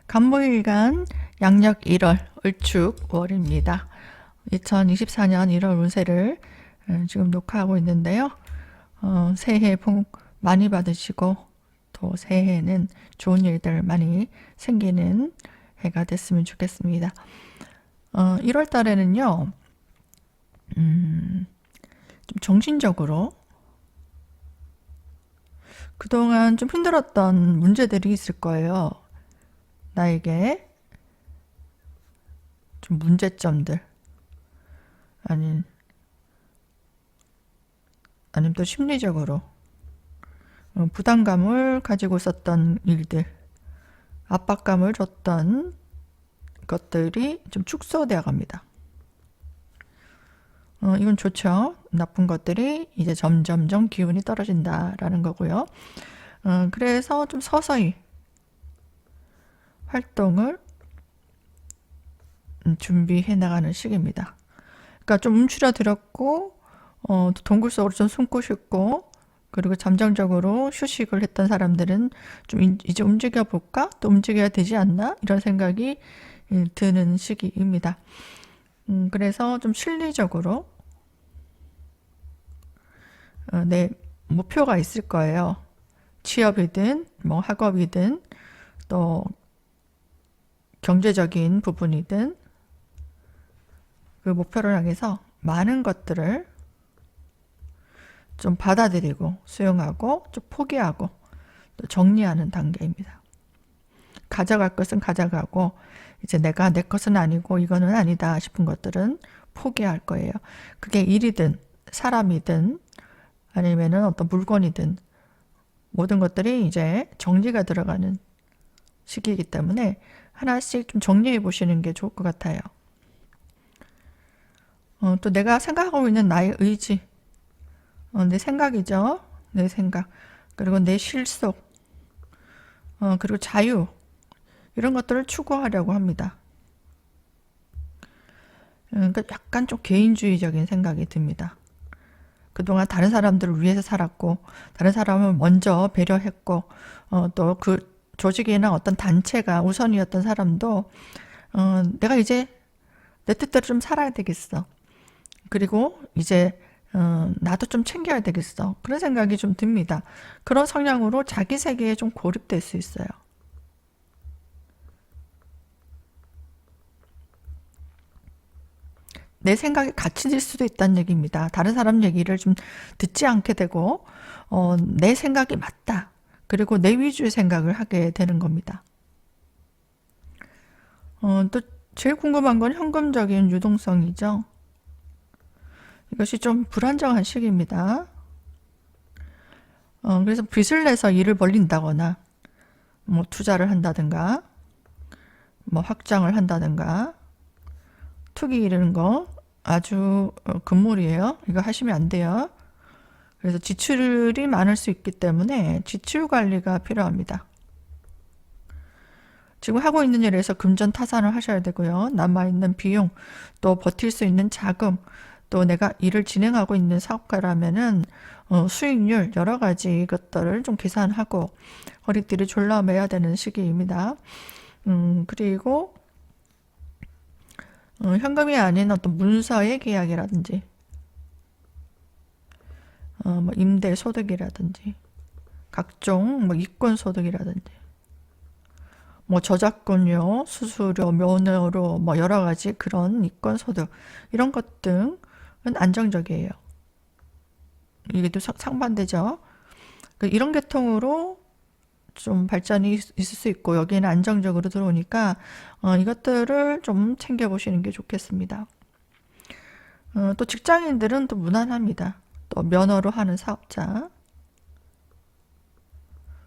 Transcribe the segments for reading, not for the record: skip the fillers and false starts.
간목일간 양력 1월 을축 5월입니다. 2024년 1월 운세를 지금 녹화하고 있는데요. 새해 복 많이 받으시고 또 새해에는 좋은 일들 많이 생기는 해가 됐으면 좋겠습니다. 1월 달에는요. 좀 정신적으로 그동안 좀 힘들었던 문제들이 있을 거예요. 나에게 좀 문제점들 아니면 또 심리적으로 부담감을 가지고 있었던 일들, 압박감을 줬던 것들이 좀 축소되어 갑니다. 이건 좋죠. 나쁜 것들이 이제 점점점 기운이 떨어진다라는 거고요. 그래서 좀 서서히 활동을 준비해 나가는 시기입니다. 그러니까 좀 움츠러들었고 동굴 속으로 좀 숨고 싶고 그리고 잠정적으로 휴식을 했던 사람들은 좀 이제 움직여 볼까? 또 움직여야 되지 않나? 이런 생각이 드는 시기입니다. 그래서 좀 실리적으로 내 목표가 있을 거예요. 취업이든 뭐 학업이든 또 경제적인 부분이든 그 목표를 향해서 많은 것들을 좀 받아들이고 수용하고 좀 포기하고 또 정리하는 단계입니다. 가져갈 것은 가져가고 이제 내가 내 것은 아니고 이거는 아니다 싶은 것들은 포기할 거예요. 그게 일이든 사람이든 아니면은 어떤 물건이든 모든 것들이 이제 정리가 들어가는 시기이기 때문에 하나씩 좀 정리해 보시는 게 좋을 것 같아요. 또 내가 생각하고 있는 나의 의지, 내 생각이죠. 내 생각. 그리고 내 실속, 그리고 자유. 이런 것들을 추구하려고 합니다. 그러니까 약간 좀 개인주의적인 생각이 듭니다. 그동안 다른 사람들을 위해서 살았고, 다른 사람을 먼저 배려했고, 또 그 조직이나 어떤 단체가 우선이었던 사람도, 내가 이제 내 뜻대로 좀 살아야 되겠어. 그리고 이제 나도 좀 챙겨야 되겠어. 그런 생각이 좀 듭니다. 그런 성향으로 자기 세계에 좀 고립될 수 있어요. 내 생각에 갇힐 수도 있다는 얘기입니다. 다른 사람 얘기를 좀 듣지 않게 되고 내 생각이 맞다. 그리고 내 위주의 생각을 하게 되는 겁니다. 또 제일 궁금한 건 현금적인 유동성이죠. 이것이 좀 불안정한 시기입니다. 그래서 빚을 내서 일을 벌린다거나 뭐 투자를 한다든가 뭐 확장을 한다든가 투기 이런 거 아주 금물이에요. 이거 하시면 안 돼요. 그래서 지출이 많을 수 있기 때문에 지출 관리가 필요합니다. 지금 하고 있는 일에서 금전타산을 하셔야 되고요. 남아있는 비용, 또 버틸 수 있는 자금, 또 내가 일을 진행하고 있는 사업가라면은 수익률 여러 가지 것들을 좀 계산하고 허리띠를 졸라매야 되는 시기입니다. 그리고 현금이 아닌 어떤 문서의 계약이라든지 뭐 임대 소득이라든지 각종 뭐 이권 소득이라든지 뭐 저작권료, 수수료, 면허료 뭐 여러 가지 그런 이권 소득 이런 것 등은 안정적이에요. 이게 또 상반되죠. 이런 계통으로 좀 발전이 있을 수 있고 여기에는 안정적으로 들어오니까 이것들을 좀 챙겨보시는 게 좋겠습니다. 또 직장인들은 또 무난합니다. 또 면허로 하는 사업자,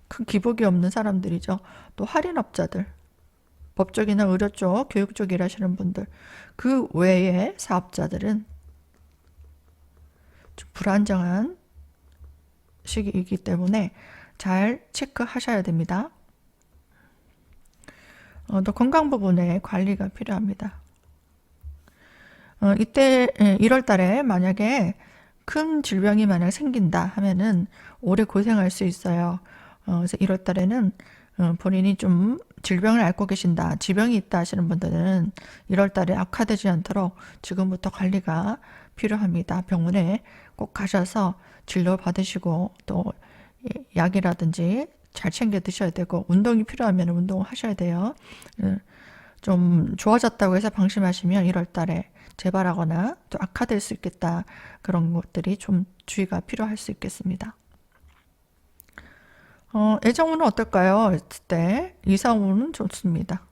큰 기복이 없는 사람들이죠. 또 할인업자들, 법적이나 의료 쪽, 교육 쪽 일하시는 분들, 그 외의 사업자들은 좀 불안정한 시기이기 때문에 잘 체크하셔야 됩니다. 또 건강 부분에 관리가 필요합니다. 이때 1월 달에 만약에 큰 질병이 만약 생긴다 하면은 오래 고생할 수 있어요. 그래서 1월 달에는 본인이 좀 질병을 앓고 계신다, 지병이 있다 하시는 분들은 1월 달에 악화되지 않도록 지금부터 관리가 필요합니다. 병원에 꼭 가셔서 진료 받으시고 또 약이라든지 잘 챙겨 드셔야 되고 운동이 필요하면 운동을 하셔야 돼요. 좀 좋아졌다고 해서 방심하시면 1월 달에 재발하거나 또 악화될 수 있겠다. 그런 것들이 좀 주의가 필요할 수 있겠습니다. 애정운은 어떨까요? 그때 이성운은 좋습니다.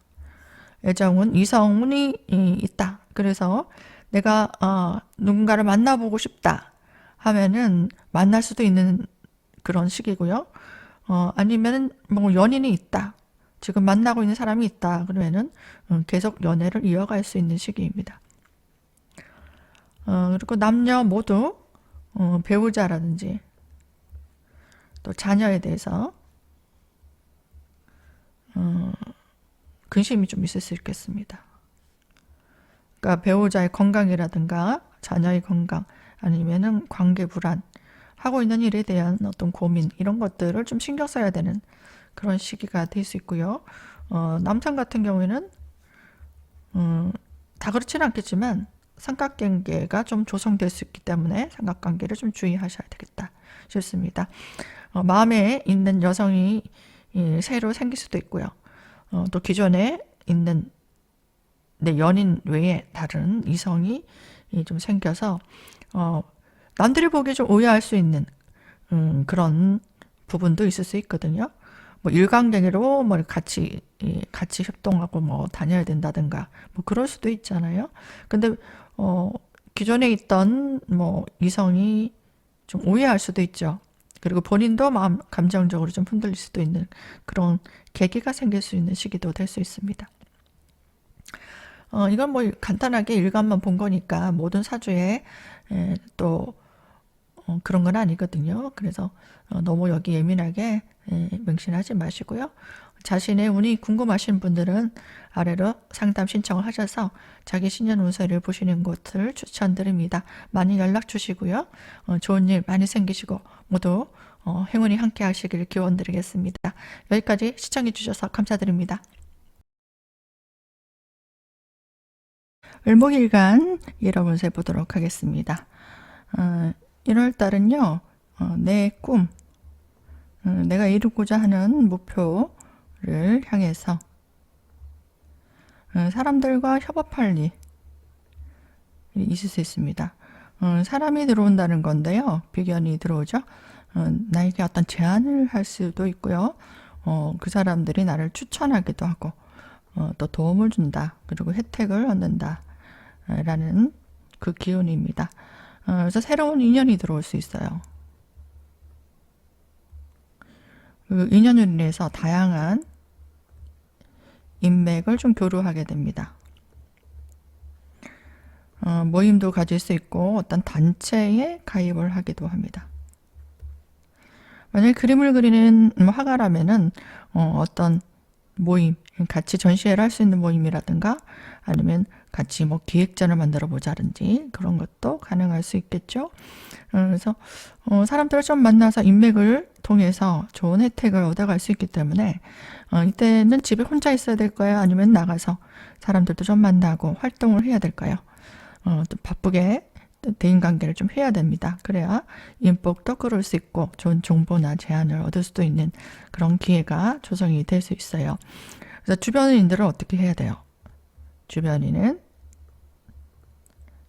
애정운, 이성운이 있다. 그래서 내가 누군가를 만나보고 싶다 하면은 만날 수도 있는 그런 시기고요. 아니면은 뭐 연인이 있다. 지금 만나고 있는 사람이 있다. 그러면은 계속 연애를 이어갈 수 있는 시기입니다. 그리고 남녀 모두 배우자라든지 또 자녀에 대해서 근심이 좀 있을 수 있겠습니다. 그러니까 배우자의 건강이라든가 자녀의 건강 아니면은 관계 불안, 하고 있는 일에 대한 어떤 고민 이런 것들을 좀 신경 써야 되는 그런 시기가 될 수 있고요. 남성 같은 경우에는 다 그렇지는 않겠지만 삼각관계가 좀 조성될 수 있기 때문에 삼각관계를 좀 주의하셔야 되겠다 싶습니다. 마음에 있는 여성이 새로 생길 수도 있고요. 또 기존에 있는 내 연인 외에 다른 이성이 좀 생겨서 남들이 보기에 좀 오해할 수 있는 그런 부분도 있을 수 있거든요. 뭐 일관되기로 뭐 같이 협동하고 뭐 다녀야 된다든가 뭐 그럴 수도 있잖아요. 근데 기존에 있던 뭐 이성이 좀 오해할 수도 있죠. 그리고 본인도 마음 감정적으로 좀 흔들릴 수도 있는 그런 계기가 생길 수 있는 시기도 될 수 있습니다. 이건 뭐 간단하게 일간만 본 거니까 모든 사주에 또 그런 건 아니거든요. 그래서 너무 여기 예민하게 맹신하지 마시고요. 자신의 운이 궁금하신 분들은 아래로 상담 신청을 하셔서 자기 신년 운세를 보시는 것을 추천드립니다. 많이 연락 주시고요. 좋은 일 많이 생기시고 모두 행운이 함께 하시길 기원드리겠습니다. 여기까지 시청해 주셔서 감사드립니다. 을목일간 여러분세 보도록 하겠습니다. 1월달은요, 내 꿈, 내가 이루고자 하는 목표를 향해서 사람들과 협업할 일이 있을 수 있습니다. 사람이 들어온다는 건데요, 비견이 들어오죠. 나에게 어떤 제안을 할 수도 있고요. 그 사람들이 나를 추천하기도 하고 또 도움을 준다. 그리고 혜택을 얻는다. 라는 그 기운입니다. 그래서 새로운 인연이 들어올 수 있어요. 그 인연으로 인해서 다양한 인맥을 좀 교류하게 됩니다. 모임도 가질 수 있고 어떤 단체에 가입을 하기도 합니다. 만약에 그림을 그리는 화가라면은 어떤 모임, 같이 전시회를 할 수 있는 모임이라든가 아니면 같이 뭐 기획전을 만들어 보자든지 그런 것도 가능할 수 있겠죠. 그래서 사람들을 좀 만나서 인맥을 통해서 좋은 혜택을 얻어갈 수 있기 때문에 이때는 집에 혼자 있어야 될까요? 아니면 나가서 사람들도 좀 만나고 활동을 해야 될까요? 또 바쁘게 대인관계를 좀 해야 됩니다. 그래야 인복도 끌을 수 있고 좋은 정보나 제안을 얻을 수도 있는 그런 기회가 조성이 될 수 있어요. 그래서 주변인들을 어떻게 해야 돼요? 주변인은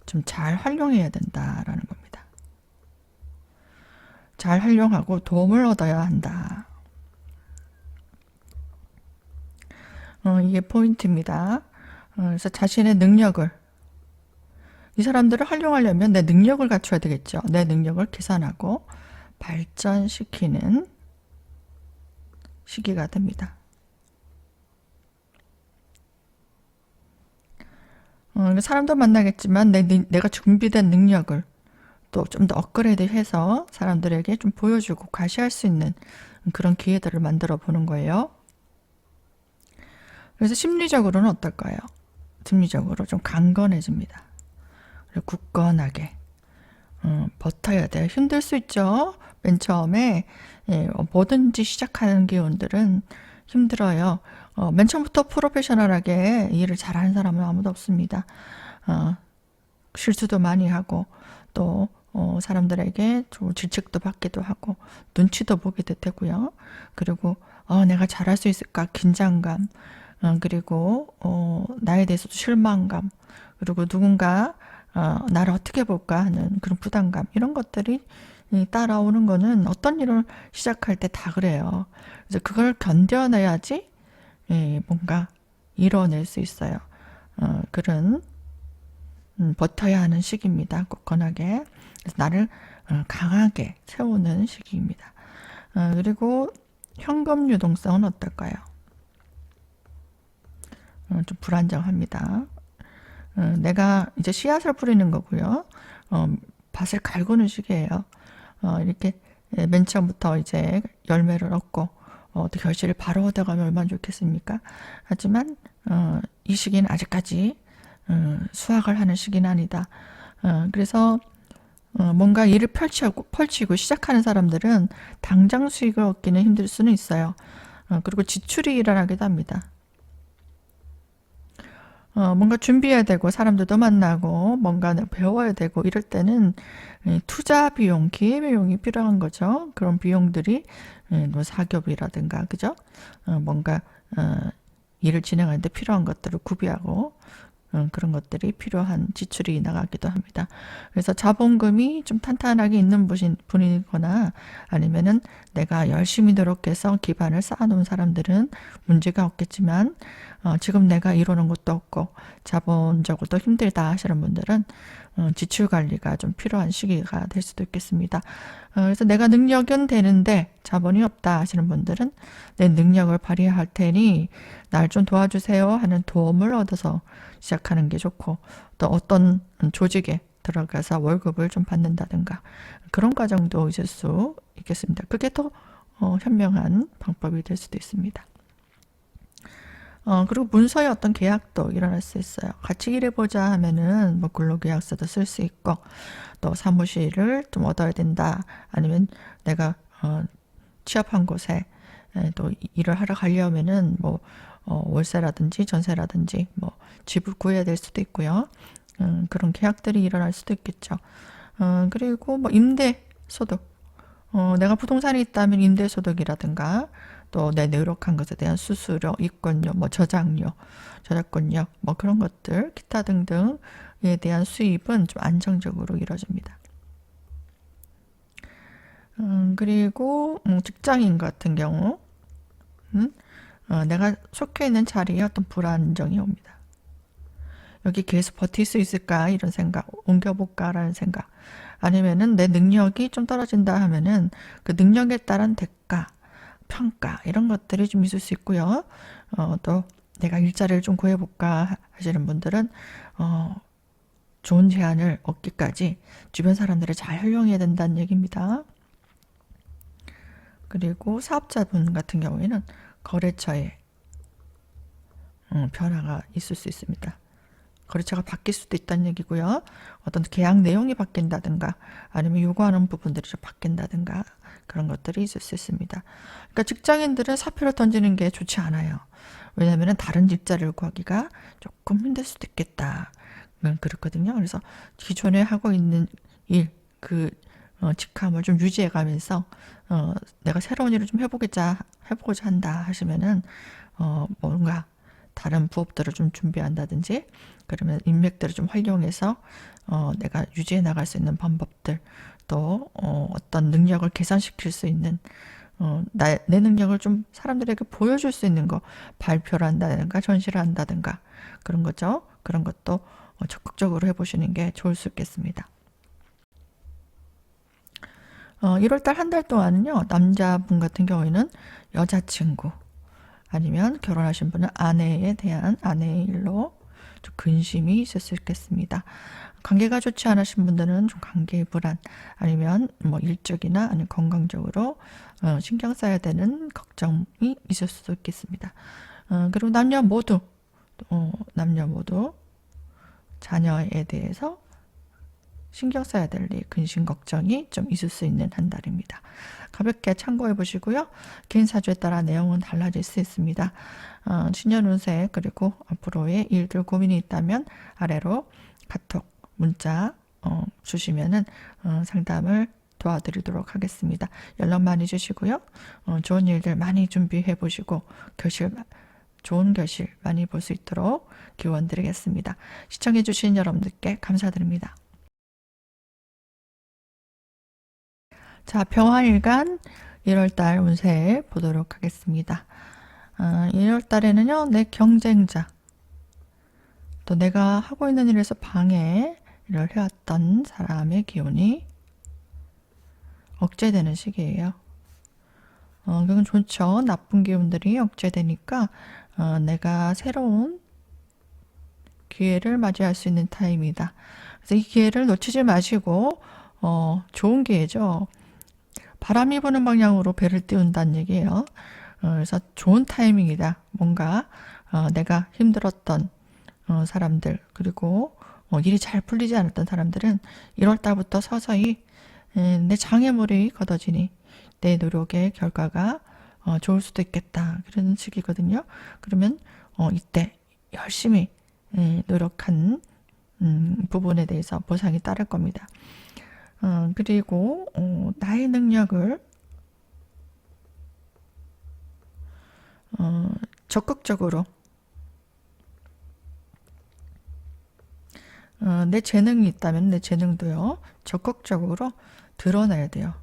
좀 잘 활용해야 된다라는 겁니다. 잘 활용하고 도움을 얻어야 한다. 이게 포인트입니다. 그래서 자신의 능력을 이 사람들을 활용하려면 내 능력을 갖춰야 되겠죠. 내 능력을 계산하고 발전시키는 시기가 됩니다. 사람도 만나겠지만 내가 준비된 능력을 또 좀 더 업그레이드해서 사람들에게 좀 보여주고 과시할 수 있는 그런 기회들을 만들어 보는 거예요. 그래서 심리적으로는 어떨까요? 심리적으로 좀 강건해집니다. 굳건하게 버텨야 돼요. 힘들 수 있죠. 맨 처음에 뭐든지 시작하는 기운들은 힘들어요. 맨 처음부터 프로페셔널하게 일을 잘하는 사람은 아무도 없습니다. 실수도 많이 하고 또 사람들에게 좀 질책도 받기도 하고 눈치도 보기도 되고요. 그리고 내가 잘할 수 있을까 긴장감, 그리고 나에 대해서도 실망감, 그리고 누군가 나를 어떻게 볼까 하는 그런 부담감, 이런 것들이 따라오는 거는 어떤 일을 시작할 때 다 그래요. 그래서 그걸 견뎌내야지 뭔가 이뤄낼 수 있어요. 그런 버텨야 하는 시기입니다. 굳건하게. 그래서 나를 강하게 세우는 시기입니다. 그리고 현금 유동성은 어떨까요? 좀 불안정합니다. 내가 이제 씨앗을 뿌리는 거고요. 밭을 갈구는 시기예요. 이렇게 맨 처음부터 이제 열매를 얻고 또 결실을 바로 얻어가면 얼마나 좋겠습니까? 하지만 이 시기는 아직까지 수확을 하는 시기는 아니다. 그래서 뭔가 일을 펼치고 시작하는 사람들은 당장 수익을 얻기는 힘들 수는 있어요. 그리고 지출이 일어나기도 합니다. 뭔가 준비해야 되고 사람들도 만나고 뭔가 배워야 되고 이럴 때는 투자 비용, 기회 비용이 필요한 거죠. 그런 비용들이 뭐 사교비라든가 그죠? 뭔가 일을 진행하는데 필요한 것들을 구비하고 그런 것들이 필요한 지출이 나가기도 합니다. 그래서 자본금이 좀 탄탄하게 있는 분이거나 아니면은 내가 열심히 노력해서 기반을 쌓아놓은 사람들은 문제가 없겠지만 지금 내가 이루는 것도 없고 자본적으로도 힘들다 하시는 분들은 지출 관리가 좀 필요한 시기가 될 수도 있겠습니다. 그래서 내가 능력은 되는데 자본이 없다 하시는 분들은 내 능력을 발휘할 테니 날 좀 도와주세요 하는 도움을 얻어서 시작하는 게 좋고 또 어떤 조직에 들어가서 월급을 좀 받는다든가 그런 과정도 있을 수 있겠습니다. 그게 더 현명한 방법이 될 수도 있습니다. 그리고 문서의 어떤 계약도 일어날 수 있어요. 같이 일해보자 하면은 뭐 근로계약서도 쓸 수 있고 또 사무실을 좀 얻어야 된다 아니면 내가 취업한 곳에 또 일을 하러 가려면은 뭐 월세라든지 전세라든지 뭐 집을 구해야 될 수도 있고요. 그런 계약들이 일어날 수도 있겠죠. 그리고 뭐 임대소득, 내가 부동산이 있다면 임대소득이라든가 또 내 노력한 것에 대한 수수료, 이권료, 뭐 저작권료, 뭐 그런 것들 기타 등등에 대한 수입은 좀 안정적으로 이루어집니다. 그리고 직장인 같은 경우 내가 속해 있는 자리에 어떤 불안정이 옵니다. 여기 계속 버틸 수 있을까 이런 생각, 옮겨볼까라는 생각, 아니면은 내 능력이 좀 떨어진다 하면은 그 능력에 따른 대가, 평가 이런 것들이 좀 있을 수 있고요. 또 내가 일자리를 좀 구해볼까 하시는 분들은 좋은 제안을 얻기까지 주변 사람들을 잘 활용해야 된다는 얘기입니다. 그리고 사업자분 같은 경우에는 거래처에 변화가 있을 수 있습니다. 거래처가 바뀔 수도 있다는 얘기고요. 어떤 계약 내용이 바뀐다든가 아니면 요구하는 부분들이 좀 바뀐다든가 그런 것들이 있을 수 있습니다. 그러니까 직장인들은 사표를 던지는 게 좋지 않아요. 왜냐하면 다른 일자리를 구하기가 조금 힘들 수도 있겠다. 그렇거든요. 그래서 기존에 하고 있는 일, 직함을 좀 유지해 가면서 내가 새로운 일을 좀 해보고자 한다 하시면은 뭔가 다른 부업들을 좀 준비한다든지 그러면 인맥들을 좀 활용해서 내가 유지해 나갈 수 있는 방법들 또 어떤 능력을 개선시킬 수 있는 내 능력을 좀 사람들에게 보여줄 수 있는 거 발표를 한다든가 전시를 한다든가 그런 거죠. 그런 것도 적극적으로 해보시는 게 좋을 수 있겠습니다. 1월달 한 달 동안은요, 남자분 같은 경우에는 여자친구, 아니면 결혼하신 분은 아내에 대한 아내의 일로 좀 근심이 있을 수 있겠습니다. 관계가 좋지 않으신 분들은 좀 관계의 불안, 아니면 뭐 일적이나 아니면 건강적으로 신경 써야 되는 걱정이 있을 수도 있겠습니다. 그리고 남녀 모두 자녀에 대해서 신경 써야 될 일, 근심 걱정이 좀 있을 수 있는 한 달입니다. 가볍게 참고해 보시고요. 개인 사주에 따라 내용은 달라질 수 있습니다. 신년 운세 그리고 앞으로의 일들 고민이 있다면 아래로 카톡, 문자 주시면은 상담을 도와드리도록 하겠습니다. 연락 많이 주시고요. 좋은 일들 많이 준비해 보시고 좋은 결실 많이 볼 수 있도록 기원 드리겠습니다. 시청해 주신 여러분들께 감사드립니다. 자, 병화일간 1월달 운세 보도록 하겠습니다. 1월달에는요, 내 경쟁자, 또 내가 하고 있는 일에서 방해를 해왔던 사람의 기운이 억제되는 시기예요. 그건 좋죠. 나쁜 기운들이 억제되니까 내가 새로운 기회를 맞이할 수 있는 타임이다. 그래서 이 기회를 놓치지 마시고 좋은 기회죠. 바람이 부는 방향으로 배를 띄운다는 얘기예요. 그래서 좋은 타이밍이다. 뭔가 내가 힘들었던 사람들 그리고 일이 잘 풀리지 않았던 사람들은 1월달부터 서서히 내 장애물이 걷어지니 내 노력의 결과가 좋을 수도 있겠다. 그런 시기거든요. 그러면 이때 열심히 노력한 부분에 대해서 보상이 따를 겁니다. 그리고 나의 능력을 적극적으로 내 재능이 있다면 내 재능도요 적극적으로 드러내야 돼요.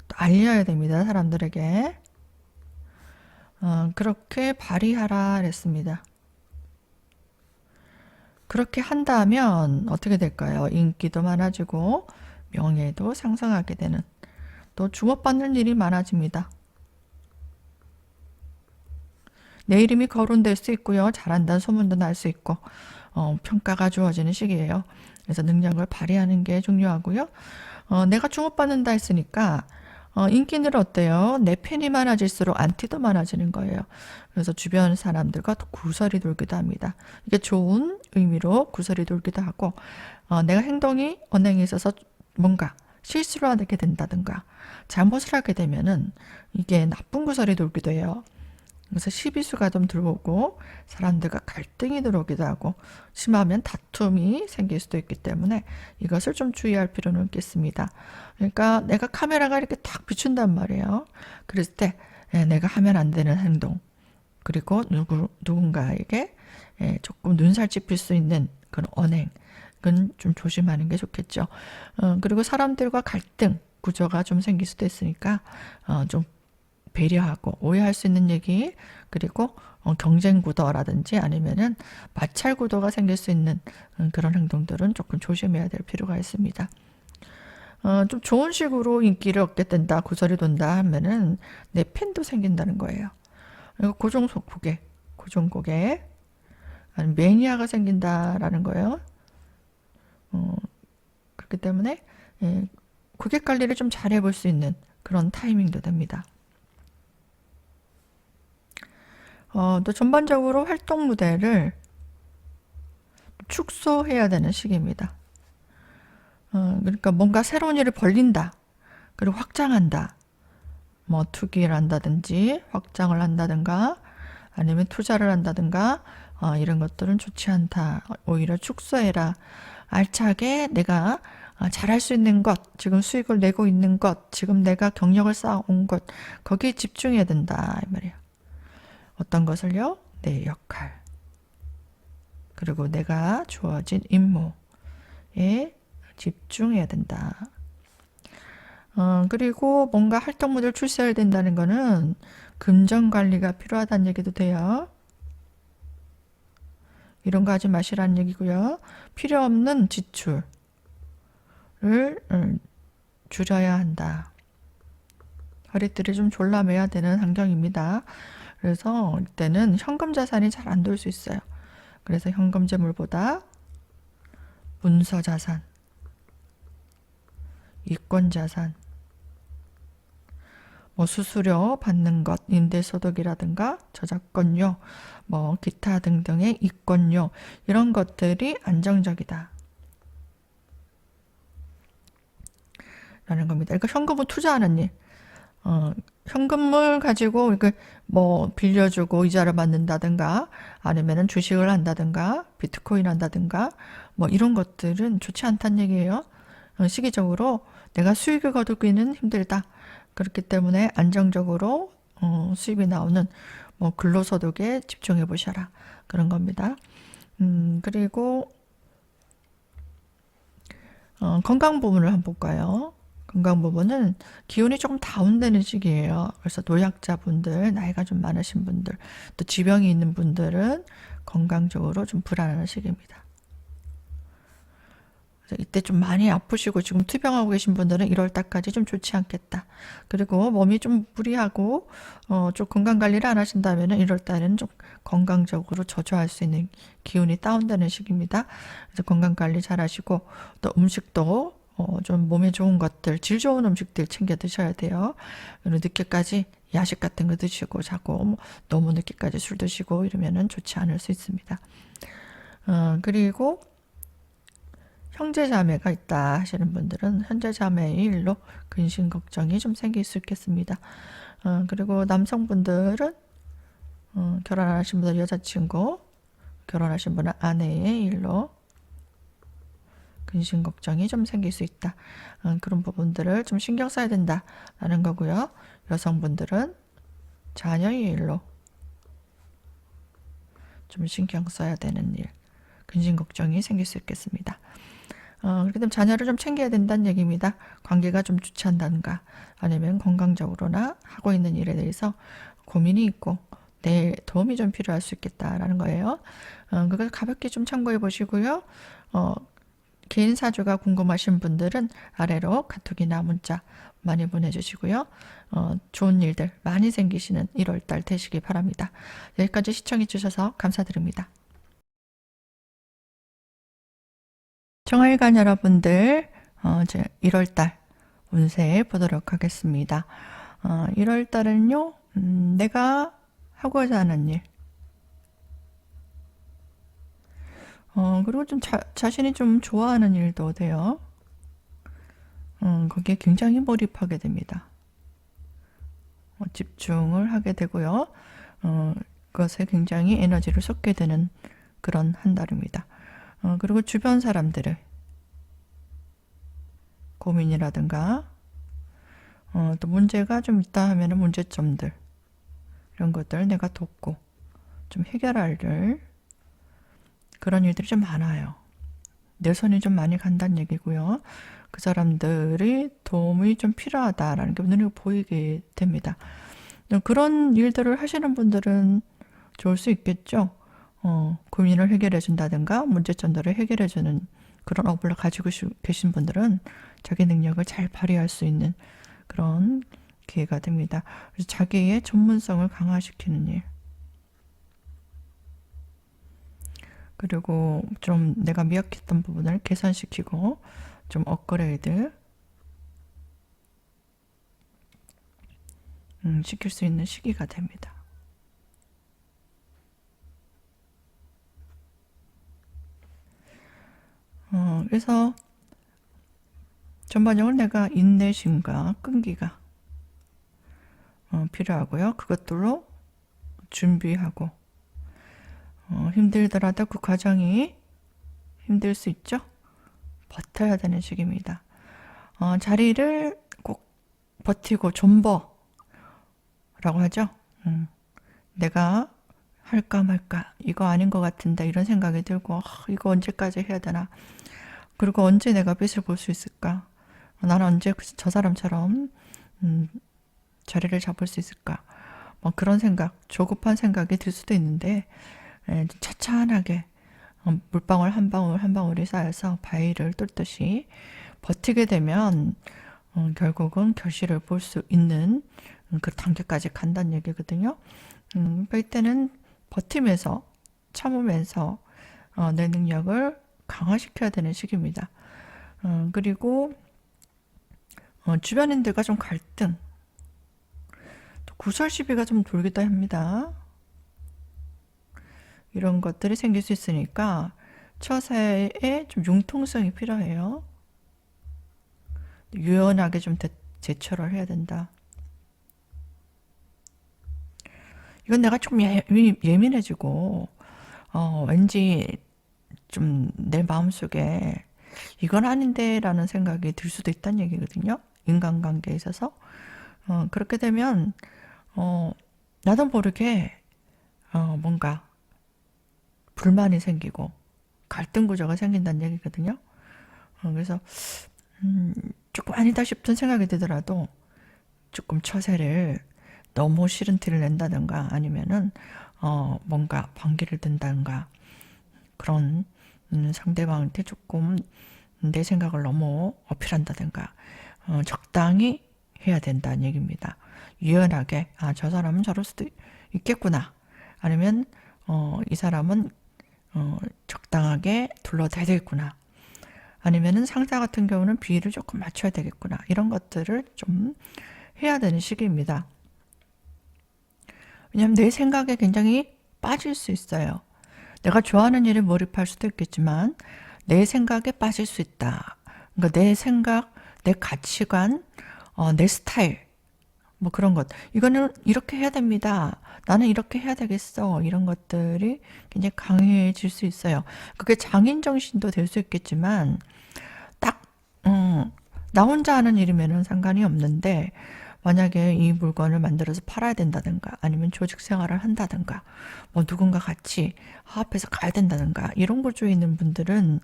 또 알려야 됩니다. 사람들에게 그렇게 발휘하라 그랬습니다. 그렇게 한다면 어떻게 될까요? 인기도 많아지고 명예도 상승하게 되는, 또 주목받는 일이 많아집니다. 내 이름이 거론될 수 있고요. 잘한다는 소문도 날 수 있고 평가가 주어지는 시기예요. 그래서 능력을 발휘하는 게 중요하고요. 내가 주목받는다 했으니까 인기는 어때요? 내 팬이 많아질수록 안티도 많아지는 거예요. 그래서 주변 사람들과 구설이 돌기도 합니다. 이게 좋은 의미로 구설이 돌기도 하고 내가 행동이 언행에 있어서 뭔가 실수를 하게 된다든가 잘못을 하게 되면은 이게 나쁜 구설이 돌기도 해요. 그래서 시비수가 좀 들어오고 사람들과 갈등이 들어오기도 하고 심하면 다툼이 생길 수도 있기 때문에 이것을 좀 주의할 필요는 있겠습니다. 그러니까 내가 카메라가 이렇게 딱 비춘단 말이에요. 그랬을 때 내가 하면 안 되는 행동 그리고 누군가에게 조금 눈살 찌필 수 있는 그런 언행은 좀 조심하는 게 좋겠죠. 그리고 사람들과 갈등 구조가 좀 생길 수도 있으니까 좀 배려하고 오해할 수 있는 얘기 그리고 경쟁 구도라든지 아니면은 마찰 구도가 생길 수 있는 그런 행동들은 조금 조심해야 될 필요가 있습니다. 좀 좋은 식으로 인기를 얻게 된다, 구설이 돈다 하면은 내 팬도 생긴다는 거예요. 그리고 고정 고객, 아니면 매니아가 생긴다라는 거예요. 그렇기 때문에 고객 관리를 좀 잘 해볼 수 있는 그런 타이밍도 됩니다. 또 전반적으로 활동 무대를 축소해야 되는 시기입니다. 그러니까 뭔가 새로운 일을 벌린다. 그리고 확장한다. 뭐 투기를 한다든지 확장을 한다든가 아니면 투자를 한다든가 이런 것들은 좋지 않다. 오히려 축소해라. 알차게 내가 잘할 수 있는 것, 지금 수익을 내고 있는 것, 지금 내가 경력을 쌓아온 것 거기에 집중해야 된다 이 말이에요. 어떤 것을요? 내 역할 그리고 내가 주어진 임무에 집중해야 된다. 그리고 뭔가 활동 모델을 출시해야 된다는 거는 금전 관리가 필요하다는 얘기도 돼요. 이런 거 하지 마시라는 얘기고요. 필요 없는 지출을 줄여야 한다. 허리띠를 좀 졸라매야 되는 환경입니다. 그래서 이때는 현금 자산이 잘 안 돌 수 있어요. 그래서 현금 재물보다 문서 자산, 이권 자산, 뭐 수수료 받는 것, 임대소득이라든가 저작권료, 뭐 기타 등등의 이권료 이런 것들이 안정적이다. 라는 겁니다. 그러니까 현금을 투자하는 일. 현금을 가지고 이렇게 뭐 빌려주고 이자를 받는다든가 아니면은 주식을 한다든가 비트코인 한다든가 뭐 이런 것들은 좋지 않다는 얘기예요. 시기적으로 내가 수익을 거두기는 힘들다. 그렇기 때문에 안정적으로 수입이 나오는 뭐 근로소득에 집중해 보셔라. 그런 겁니다. 그리고 건강 부분을 한번 볼까요? 건강 부분은 기운이 조금 다운되는 시기예요. 그래서 노약자분들, 나이가 좀 많으신 분들, 또 지병이 있는 분들은 건강적으로 좀 불안한 시기입니다. 그래서 이때 좀 많이 아프시고 지금 투병하고 계신 분들은 1월 달까지 좀 좋지 않겠다. 그리고 몸이 좀 무리하고 좀 건강 관리를 안 하신다면 1월 달에는 좀 건강적으로 저조할 수 있는 기운이 다운되는 시기입니다. 그래서 건강 관리 잘 하시고 또 음식도 좀 몸에 좋은 것들, 질 좋은 음식들 챙겨 드셔야 돼요. 그리고 늦게까지 야식 같은 거 드시고 자고 뭐 너무 늦게까지 술 드시고 이러면은 좋지 않을 수 있습니다. 그리고 형제 자매가 있다 하시는 분들은 형제 자매의 일로 근심 걱정이 좀 생길 수 있겠습니다. 그리고 남성분들은 결혼 안 하신 분들 여자친구, 결혼하신 분은 아내의 일로 근심 걱정이 좀 생길 수 있다. 그런 부분들을 좀 신경 써야 된다라는 거고요. 여성분들은 자녀의 일로 좀 신경 써야 되는 일, 근심 걱정이 생길 수 있겠습니다. 그렇기 때문에 자녀를 좀 챙겨야 된다는 얘기입니다. 관계가 좀 좋지 않다든가 아니면 건강적으로나 하고 있는 일에 대해서 고민이 있고 내 도움이 좀 필요할 수 있겠다라는 거예요. 그걸 가볍게 좀 참고해 보시고요. 개인 사주가 궁금하신 분들은 아래로 카톡이나 문자 많이 보내주시고요. 좋은 일들 많이 생기시는 1월달 되시기 바랍니다. 여기까지 시청해 주셔서 감사드립니다. 정활관 여러분들, 이제 1월달 운세 보도록 하겠습니다. 1월달은요, 내가 하고자 하는 일, 그리고 좀 자신이 좀 좋아하는 일도 돼요. 거기에 굉장히 몰입하게 됩니다. 집중을 하게 되고요. 그것에 굉장히 에너지를 쏟게 되는 그런 한 달입니다. 그리고 주변 사람들의 고민이라든가 또 문제가 좀 있다 하면 문제점들 이런 것들 내가 돕고 좀 해결할 그런 일들이 좀 많아요. 내 손이 좀 많이 간다는 얘기고요. 그 사람들이 도움이 좀 필요하다라는 게 눈에 보이게 됩니다. 그런 일들을 하시는 분들은 좋을 수 있겠죠. 고민을 해결해 준다든가 문제점들을 해결해 주는 그런 업을 가지고 계신 분들은 자기 능력을 잘 발휘할 수 있는 그런 기회가 됩니다. 그래서 자기의 전문성을 강화시키는 일. 그리고 좀 내가 미약했던 부분을 개선시키고 좀 업그레이드 시킬 수 있는 시기가 됩니다. 그래서 전반적으로 내가 인내심과 끈기가 필요하고요. 그것들로 준비하고 힘들더라도 그 과정이 힘들 수 있죠. 버텨야 되는 시기입니다. 자리를 꼭 버티고 존버라고 하죠. 내가 할까 말까 이거 아닌 것 같은데 이런 생각이 들고 이거 언제까지 해야 되나 그리고 언제 내가 빛을 볼 수 있을까 나는 언제 저 사람처럼 자리를 잡을 수 있을까 뭐 그런 생각 조급한 생각이 들 수도 있는데 차차하게 물방울 한 방울 한 방울이 쌓여서 바위를 뚫듯이 버티게 되면 결국은 결실을 볼 수 있는 그 단계까지 간다는 얘기거든요. 그러니까 이때는 버티면서 참으면서 내 능력을 강화시켜야 되는 시기입니다. 그리고 주변인들과 좀 갈등, 또 구설 시비가 좀 돌기도 합니다. 이런 것들이 생길 수 있으니까 처세에 좀 융통성이 필요해요. 유연하게 좀 대처를 해야 된다. 이건 내가 좀 예민해지고 왠지 좀 내 마음속에 이건 아닌데 라는 생각이 들 수도 있다는 얘기거든요. 인간관계에 있어서. 그렇게 되면 나도 모르게 뭔가 불만이 생기고 갈등 구조가 생긴다는 얘기거든요. 그래서 조금 아니다 싶은 생각이 들더라도 조금 처세를 너무 싫은 티를 낸다든가 아니면은 뭔가 반기를 든다든가 그런 상대방한테 조금 내 생각을 너무 어필한다든가 적당히 해야 된다는 얘기입니다. 유연하게 저 사람은 저럴 수도 있겠구나 아니면 이 사람은 적당하게 둘러대야 되겠구나 아니면은 상사 같은 경우는 비위를 조금 맞춰야 되겠구나 이런 것들을 좀 해야 되는 시기입니다. 왜냐하면 내 생각에 굉장히 빠질 수 있어요. 내가 좋아하는 일에 몰입할 수도 있겠지만 내 생각에 빠질 수 있다. 그러니까 내 생각, 내 가치관, 내 스타일 뭐 그런 것. 이거는 이렇게 해야 됩니다. 나는 이렇게 해야 되겠어. 이런 것들이 굉장히 강해질 수 있어요. 그게 장인 정신도 될 수 있겠지만 딱 나 혼자 하는 일이면은 상관이 없는데 만약에 이 물건을 만들어서 팔아야 된다든가 아니면 조직 생활을 한다든가 뭐 누군가 같이 화합해서 가야 된다든가 이런 구조에 있는 분들은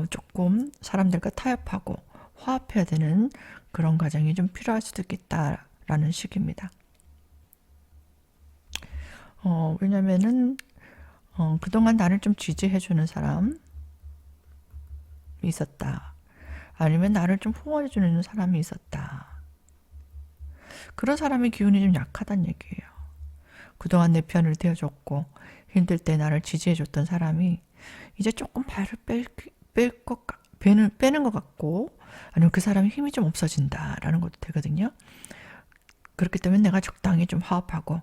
조금 사람들과 타협하고 화합해야 되는 그런 과정이 좀 필요할 수도 있겠다라는 식입니다. 왜냐면은 그동안 나를 좀 지지해주는 사람이 있었다. 아니면 나를 좀 후원해주는 사람이 있었다. 그런 사람의 기운이 좀 약하다는 얘기예요. 그동안 내 편을 대어줬고 힘들 때 나를 지지해줬던 사람이 이제 조금 발을 빼는 것 같고 아니면 그 사람의 힘이 좀 없어진다라는 것도 되거든요. 그렇기 때문에 내가 적당히 좀 화합하고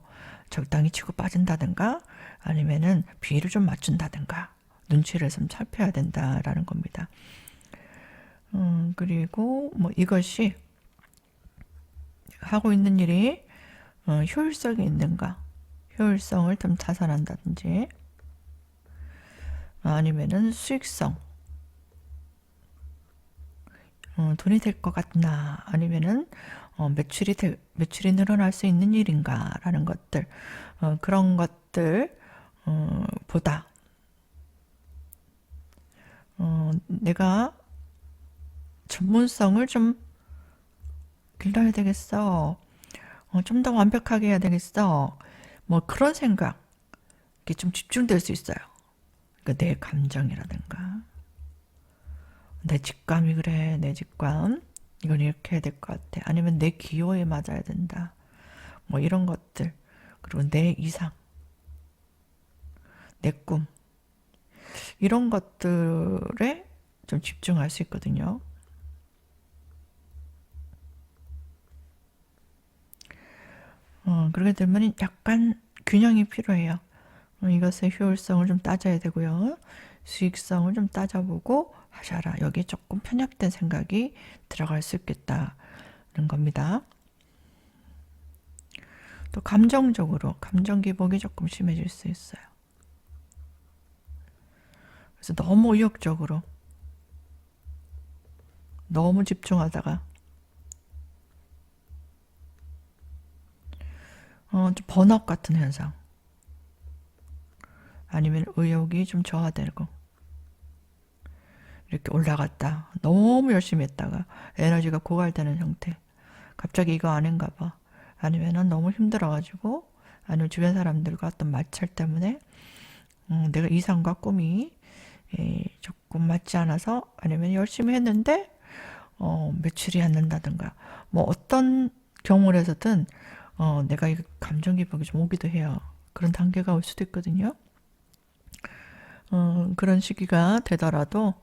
적당히 치고 빠진다든가 아니면은 비위를 좀 맞춘다든가 눈치를 좀 살펴야 된다라는 겁니다. 그리고 뭐 이것이 하고 있는 일이 효율성이 있는가 효율성을 좀 타산한다든지 아니면은 수익성 돈이 될 것 같나 아니면은 매출이 늘어날 수 있는 일인가라는 것들 그런 것들 보다 내가 전문성을 좀 길러야 되겠어. 좀 더 완벽하게 해야 되겠어. 뭐 그런 생각 이게 좀 집중될 수 있어요. 그러니까 내 감정이라든가 내 직감이 그래 내 직감 이건 이렇게 해야 될 것 같아 아니면 내 기호에 맞아야 된다 뭐 이런 것들 그리고 내 이상 내 꿈 이런 것들에 좀 집중할 수 있거든요. 그렇게 되면 약간 균형이 필요해요. 이것의 효율성을 좀 따져야 되고요. 수익성을 좀 따져보고 하셔라. 여기에 조금 편협된 생각이 들어갈 수 있겠다는 겁니다. 또 감정적으로 감정 기복이 조금 심해질 수 있어요. 그래서 너무 의욕적으로 너무 집중하다가 좀 번아웃 같은 현상 아니면 의욕이 좀 저하되고 이렇게 올라갔다 너무 열심히 했다가 에너지가 고갈되는 형태 갑자기 이거 아닌가 봐 아니면 너무 힘들어가지고 아니면 주변 사람들과 어떤 마찰 때문에 내가 이상과 꿈이 조금 맞지 않아서 아니면 열심히 했는데 매출이 안 난다든가 뭐 어떤 경우를 해서든 내가 이 감정 기복이 좀 오기도 해요. 그런 단계가 올 수도 있거든요. 그런 시기가 되더라도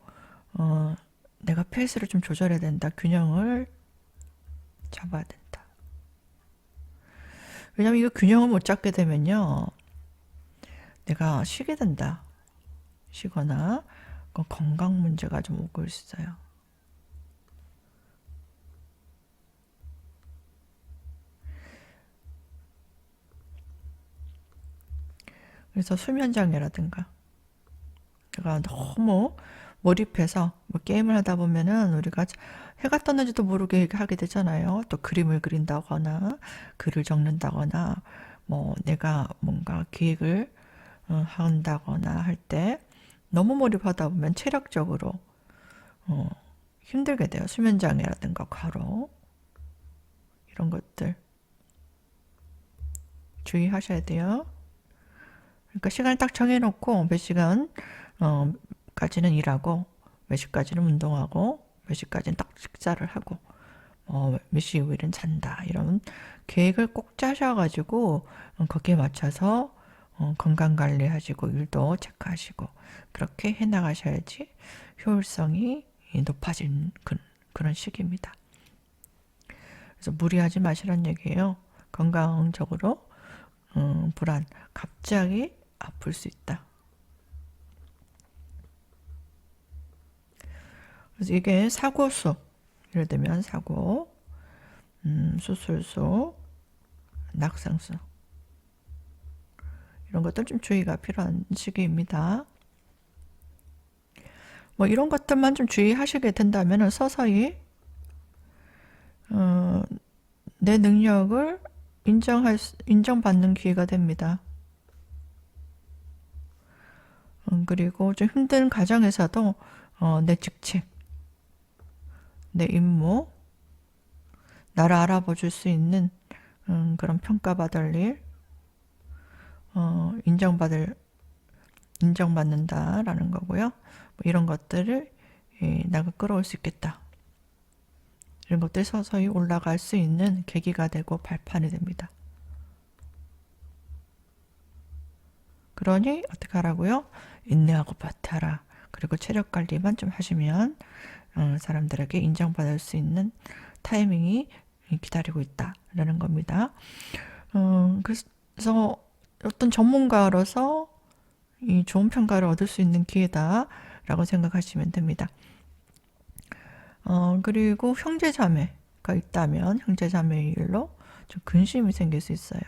내가 페이스를 좀 조절해야 된다. 균형을 잡아야 된다. 왜냐면 이거 균형을 못 잡게 되면요. 내가 쉬게 된다. 쉬거나 건강 문제가 좀 오고 있어요. 그래서 수면장애라든가 제가 너무 몰입해서 뭐 게임을 하다 보면은 우리가 해가 떴는지도 모르게 하게 되잖아요. 또 그림을 그린다거나 글을 적는다거나 뭐 내가 뭔가 기획을 한다거나 할 때 너무 몰입하다 보면 체력적으로 힘들게 돼요. 수면장애라든가 과로 이런 것들 주의하셔야 돼요. 그러니까 시간을 딱 정해놓고 몇 시간 까지는 일하고 몇 시까지는 운동하고 몇 시까지는 딱 식사를 하고 몇 시 이후에는 잔다 이런 계획을 꼭 짜셔가지고 거기에 맞춰서 건강 관리하시고 일도 체크하시고 그렇게 해나가셔야지 효율성이 높아진 그런 시기입니다. 그래서 무리하지 마시란 얘기예요. 건강적으로 불안, 갑자기 아플 수 있다. 그래서 이게 사고수, 예를 들면 사고, 수술수, 낙상수 이런 것들 좀 주의가 필요한 시기입니다. 뭐 이런 것들만 좀 주의하시게 된다면 서서히 내 능력을 인정받는 기회가 됩니다. 그리고 좀 힘든 과정에서도 내 직책, 내 임무, 나를 알아봐 줄 수 있는 그런 평가받을 일, 인정받는다라는 거고요. 뭐 이런 것들을 내가 끌어올 수 있겠다. 이런 것들이 서서히 올라갈 수 있는 계기가 되고 발판이 됩니다. 그러니 어떻게 하라고요? 인내하고 버텨라. 그리고 체력 관리만 좀 하시면 사람들에게 인정받을 수 있는 타이밍이 기다리고 있다라는 겁니다. 그래서 어떤 전문가로서 이 좋은 평가를 얻을 수 있는 기회다라고 생각하시면 됩니다. 그리고 형제자매가 있다면 형제자매의 일로 좀 근심이 생길 수 있어요.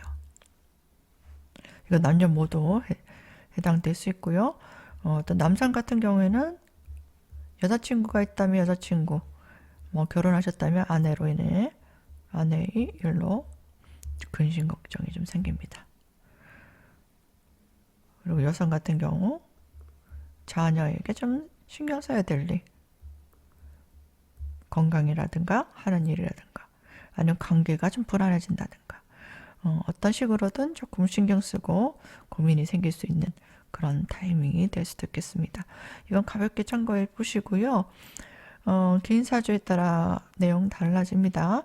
이거 남녀 모두 해당될 수 있고요. 또 남성 같은 경우에는 여자친구가 있다면 여자친구, 뭐 결혼하셨다면 아내로 인해 아내의 일로 근심 걱정이 좀 생깁니다. 그리고 여성 같은 경우 자녀에게 좀 신경 써야 될 일, 건강이라든가 하는 일이라든가 아니면 관계가 좀 불안해진다든가 어떤 식으로든 조금 신경 쓰고 고민이 생길 수 있는 그런 타이밍이 될 수도 있겠습니다. 이건 가볍게 참고해 보시고요. 개인사주에 따라 내용 달라집니다.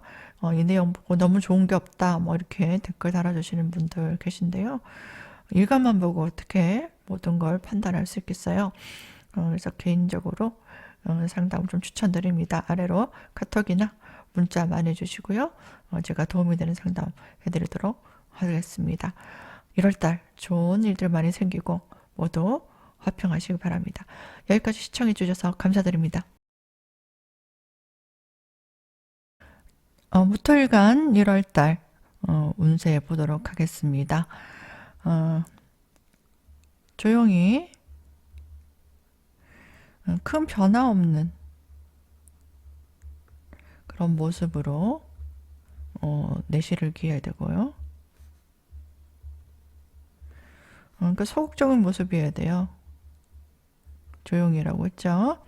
이 내용 보고 너무 좋은 게 없다 뭐 이렇게 댓글 달아주시는 분들 계신데요. 일간만 보고 어떻게 모든 걸 판단할 수 있겠어요. 그래서 개인적으로 상담 좀 추천드립니다. 아래로 카톡이나 문자 많이 주시고요. 제가 도움이 되는 상담 해드리도록 하겠습니다. 1월달 좋은 일들 많이 생기고 모두 화평하시기 바랍니다. 여기까지 시청해 주셔서 감사드립니다. 무토일간 1월달 운세 보도록 하겠습니다. 조용히 큰 변화 없는 그런 모습으로 내실을 기해야 되고요. 그러니까 소극적인 모습이어야 돼요. 조용히라고 했죠.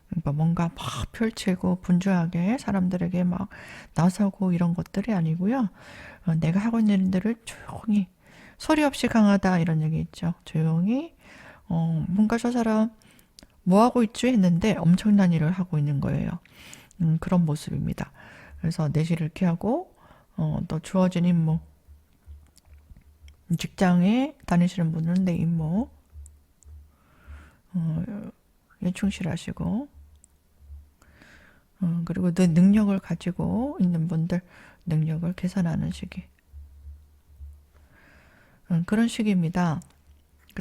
그러니까 뭔가 막 펼치고 분주하게 사람들에게 막 나서고 이런 것들이 아니고요. 내가 하고 있는 일들을 조용히 소리 없이 강하다 이런 얘기 있죠. 조용히 뭔가 저 사람 뭐 하고 있지 했는데 엄청난 일을 하고 있는 거예요. 그런 모습입니다. 그래서 내실을 기하고 또 주어진 임무 직장에 다니시는 분은 내 임무 충실하시고 그리고 내 능력을 가지고 있는 분들 능력을 개선하는 시기 그런 시기입니다.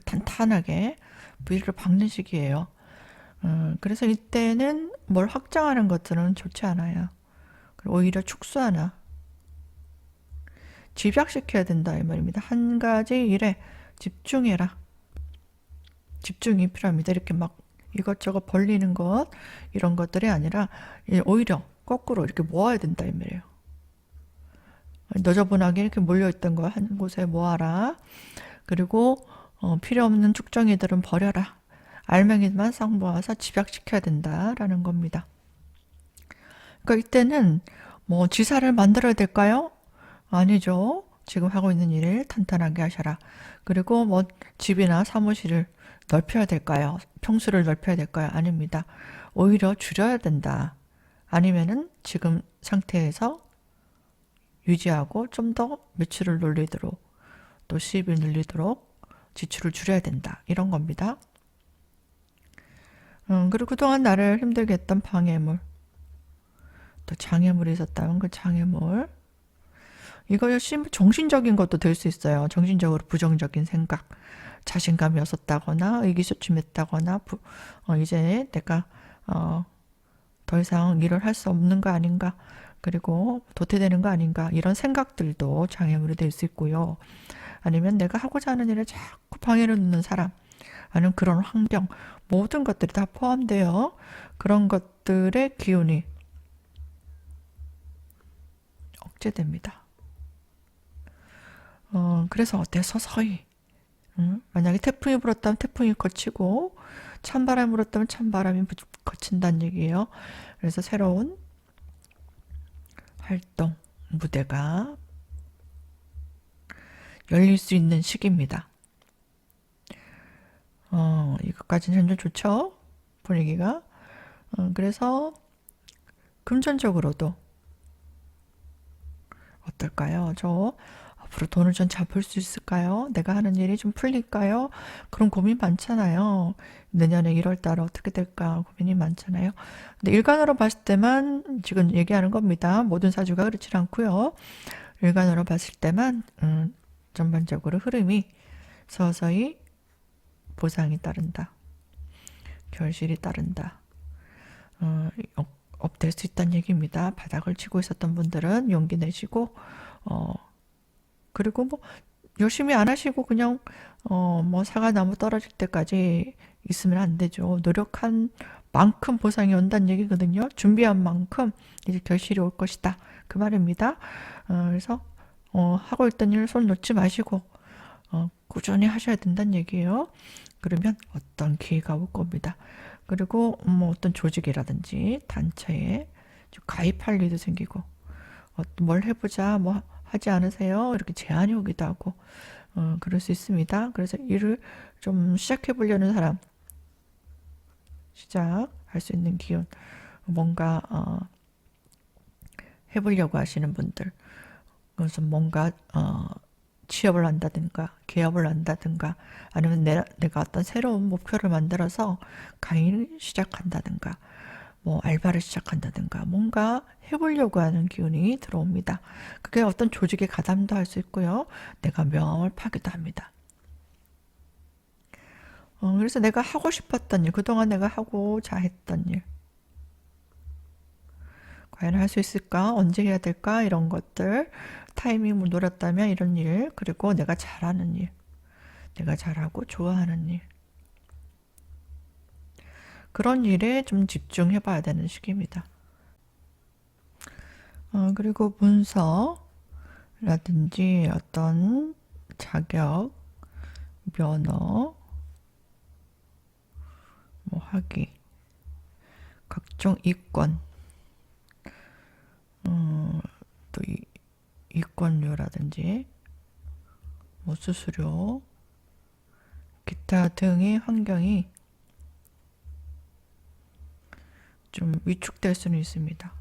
탄탄하게 뿌리를 박는 시기예요. 그래서 이때는 뭘 확장하는 것들은 좋지 않아요. 오히려 축소하나 집약시켜야 된다 이 말입니다. 한 가지 일에 집중해라. 집중이 필요합니다. 이렇게 막 이것저것 벌리는 것, 이런 것들이 아니라 오히려 거꾸로 이렇게 모아야 된다 이 말이에요. 너저분하게 이렇게 몰려있던 거 한 곳에 모아라. 그리고 필요 없는 쭉정이들은 버려라. 알맹이만 싹 모아서 집약시켜야 된다라는 겁니다. 그러니까 이때는 뭐 지사를 만들어야 될까요? 아니죠. 지금 하고 있는 일을 탄탄하게 하셔라. 그리고 뭐 집이나 사무실을 넓혀야 될까요? 평수를 넓혀야 될까요? 아닙니다. 오히려 줄여야 된다. 아니면은 지금 상태에서 유지하고 좀 더 매출을 늘리도록 또 수입을 늘리도록 지출을 줄여야 된다. 이런 겁니다. 그리고 그동안 나를 힘들게 했던 방해물, 또 장애물이 있었다면 그 장애물, 이거 정신적인 것도 될 수 있어요. 정신적으로 부정적인 생각, 자신감이 없었다거나 의기소침했다거나 이제 내가 더 이상 일을 할 수 없는 거 아닌가, 그리고 도태되는 거 아닌가, 이런 생각들도 장애물이 될 수 있고요. 아니면 내가 하고자 하는 일에 자꾸 방해를 놓는 사람, 아니면 그런 환경, 모든 것들이 다 포함되어 그런 것들의 기운이 억제됩니다. 그래서 어때? 서서히. 만약에 태풍이 불었다면 태풍이 거치고, 찬바람이 불었다면 찬바람이 거친다는 얘기예요. 그래서 새로운 활동, 무대가 열릴 수 있는 시기입니다. 이것까지는 현재 좋죠? 분위기가. 그래서 금전적으로도 어떨까요? 저 앞으로 돈을 좀 잘 벌 수 있을까요? 내가 하는 일이 좀 풀릴까요? 그런 고민 많잖아요. 내년에 1월 달에 어떻게 될까 고민이 많잖아요. 근데 일간으로 봤을 때만 지금 얘기하는 겁니다. 모든 사주가 그렇지 않고요. 일간으로 봤을 때만 전반적으로 흐름이 서서히 보상이 따른다. 결실이 따른다. 업될 수 있다는 얘기입니다. 바닥을 치고 있었던 분들은 용기 내시고, 그리고 뭐, 열심히 안 하시고 그냥, 뭐, 사과나무 떨어질 때까지 있으면 안 되죠. 노력한 만큼 보상이 온다는 얘기거든요. 준비한 만큼 이제 결실이 올 것이다. 그 말입니다. 그래서, 하고 있던 일 손 놓지 마시고, 꾸준히 하셔야 된다는 얘기예요. 그러면 어떤 기회가 올 겁니다. 그리고 뭐 어떤 조직이라든지 단체에 가입할 일도 생기고, 뭘 해보자, 뭐 하지 않으세요? 이렇게 제안이 오기도 하고, 그럴 수 있습니다. 그래서 일을 좀 시작해 보려는 사람, 시작할 수 있는 기운, 뭔가 해보려고 하시는 분들, 그래서 뭔가 취업을 한다든가 개업을 한다든가 아니면 내가 어떤 새로운 목표를 만들어서 강의를 시작한다든가 뭐 알바를 시작한다든가 뭔가 해보려고 하는 기운이 들어옵니다. 그게 어떤 조직에 가담도 할 수 있고요. 내가 명함을 파기도 합니다. 그래서 내가 하고 싶었던 일, 그동안 내가 하고자 했던 일 과연 할 수 있을까? 언제 해야 될까? 이런 것들, 타이밍을 노렸다면 이런 일, 그리고 내가 잘하는 일, 내가 잘하고 좋아하는 일, 그런 일에 좀 집중해 봐야 되는 시기입니다. 그리고 문서라든지 어떤 자격, 면허, 뭐 학위, 각종 이권, 또 이권료라든지 뭐 수수료, 기타 등의 환경이 좀 위축될 수는 있습니다.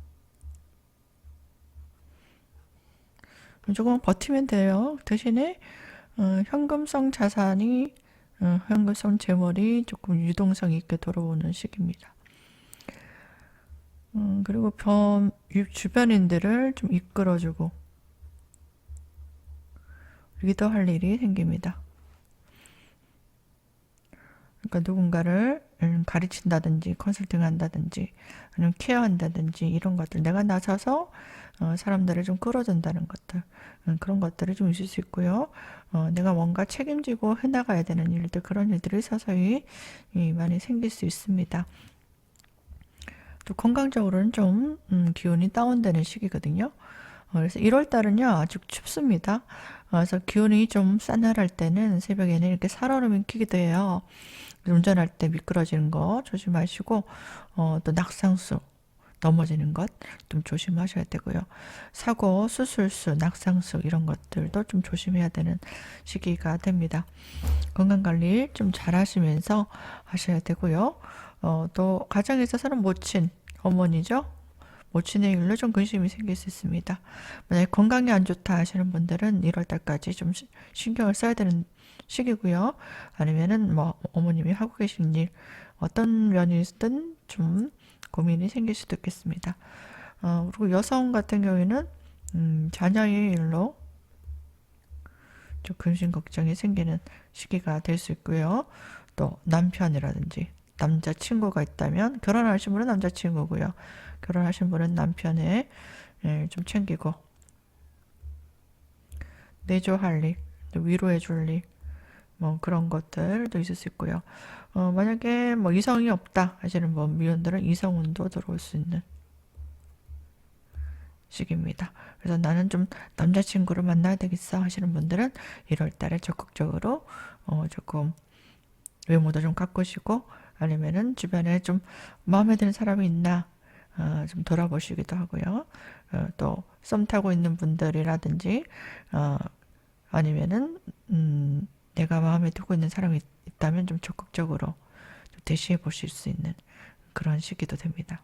조금 버티면 돼요. 대신에 현금성 자산이 현금성 재물이 조금 유동성 있게 돌아오는 시기입니다. 그리고 주변인들을 좀 이끌어주고 리더할 일이 생깁니다. 그러니까 누군가를 가르친다든지 컨설팅 한다든지 아니면 케어한다든지 이런 것들 내가 나서서 사람들을 좀 끌어준다는 것들 그런 것들이 좀 있을 수 있고요. 내가 뭔가 책임지고 해나가야 되는 일들 그런 일들이 서서히 많이 생길 수 있습니다. 또 건강적으로는 좀 기운이 다운되는 시기거든요. 그래서 1월 달은요 아주 춥습니다. 그래서 기운이 좀 싸늘할 때는 새벽에는 이렇게 살얼음이 끼기도 해요. 운전할 때 미끄러지는 거 조심하시고 또 낙상수 넘어지는 것 좀 조심하셔야 되고요. 사고, 수술수, 낙상수 이런 것들도 좀 조심해야 되는 시기가 됩니다. 건강관리 좀 잘 하시면서 하셔야 되고요. 또 가정에 있어서는 모친, 어머니죠. 모친의 일로 좀 근심이 생길 수 있습니다. 만약에 건강이 안 좋다 하시는 분들은 1월 달까지 좀 신경을 써야 되는 시기고요. 아니면은 뭐 어머님이 하고 계신 일 어떤 면이든 좀 고민이 생길 수도 있겠습니다. 그리고 여성 같은 경우에는 자녀의 일로 좀 근심 걱정이 생기는 시기가 될 수 있고요. 또 남편이라든지 남자친구가 있다면 결혼하신 분은 남자친구고요. 결혼하신 분은 남편의 좀 챙기고 내조할 일, 위로해 줄 일, 뭐 그런 것들도 있을 수 있고요. 만약에 뭐 이성이 없다 하시는 뭐 미혼들은 이성운도 들어올 수 있는 시기입니다. 그래서 나는 좀 남자친구를 만나야 되겠어 하시는 분들은 1월 달에 적극적으로 조금 외모도 좀 가꾸시고 아니면은 주변에 좀 마음에 드는 사람이 있나 좀 돌아보시기도 하고요. 또 썸 타고 있는 분들이라든지 아니면은 내가 마음에 두고 있는 사람이 있다면 좀 적극적으로 좀 대시해 보실 수 있는 그런 시기도 됩니다.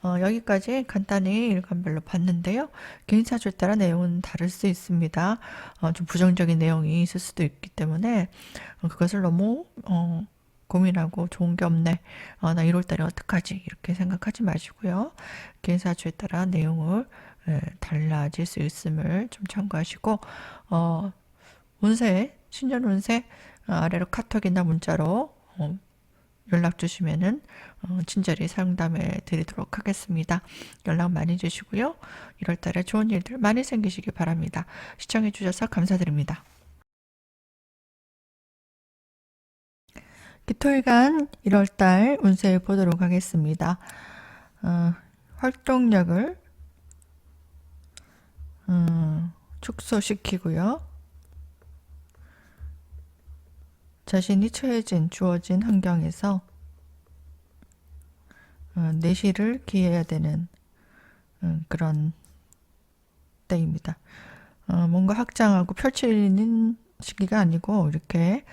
여기까지 간단히 일간별로 봤는데요. 개인사주에 따라 내용은 다를 수 있습니다. 좀 부정적인 내용이 있을 수도 있기 때문에 그것을 너무 고민하고 좋은 게 없네. 나 1월달에 어떡하지? 이렇게 생각하지 마시고요. 개인사주에 따라 내용을 달라질 수 있음을 좀 참고하시고 운세, 신년 운세 아래로 카톡이나 문자로 연락 주시면은 친절히 상담해 드리도록 하겠습니다. 연락 많이 주시고요. 1월달에 좋은 일들 많이 생기시기 바랍니다. 시청해 주셔서 감사드립니다. 토일간 1월달 운세 보도록 하겠습니다. 활동력을 축소시키고요. 자신이 처해진 주어진 환경에서 내실을 기해야 되는 그런 때입니다. 뭔가 확장하고 펼치는 시기가 아니고 이렇게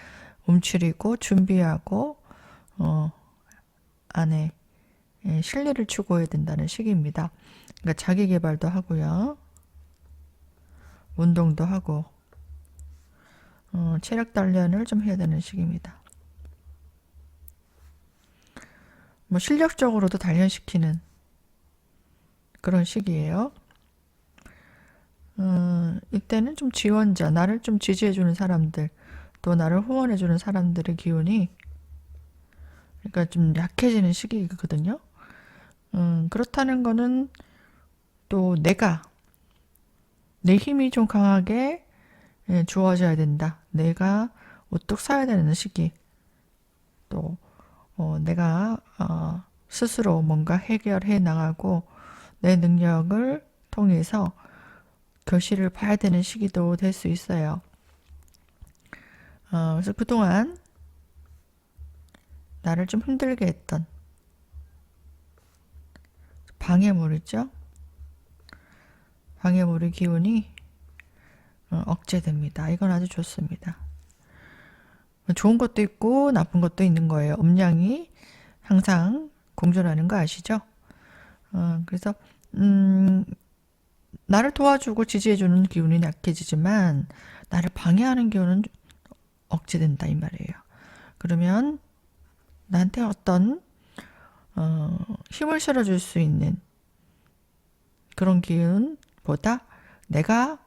움츠리고 준비하고 안에 실리를 추구해야 된다는 시기입니다. 그러니까 자기 개발도 하고요. 운동도 하고 체력 단련을 좀 해야 되는 시기입니다. 뭐 실력적으로도 단련시키는 그런 시기예요. 이때는 좀 지원자, 나를 좀 지지해주는 사람들, 또 나를 후원해주는 사람들의 기운이 그러니까 좀 약해지는 시기거든요. 그렇다는 거는 또 내 힘이 좀 강하게 주어져야 된다. 내가 우뚝 서야 되는 시기. 또 내가 스스로 뭔가 해결해 나가고 내 능력을 통해서 결실을 봐야 되는 시기도 될 수 있어요. 그래서 그동안 나를 좀 힘들게 했던 방해물이죠. 방해물의 기운이 억제됩니다. 이건 아주 좋습니다. 좋은 것도 있고 나쁜 것도 있는 거예요. 음양이 항상 공존하는 거 아시죠? 그래서 나를 도와주고 지지해주는 기운이 약해지지만 나를 방해하는 기운은 억제된다 이 말이에요. 그러면 나한테 어떤 힘을 실어줄 수 있는 그런 기운보다 내가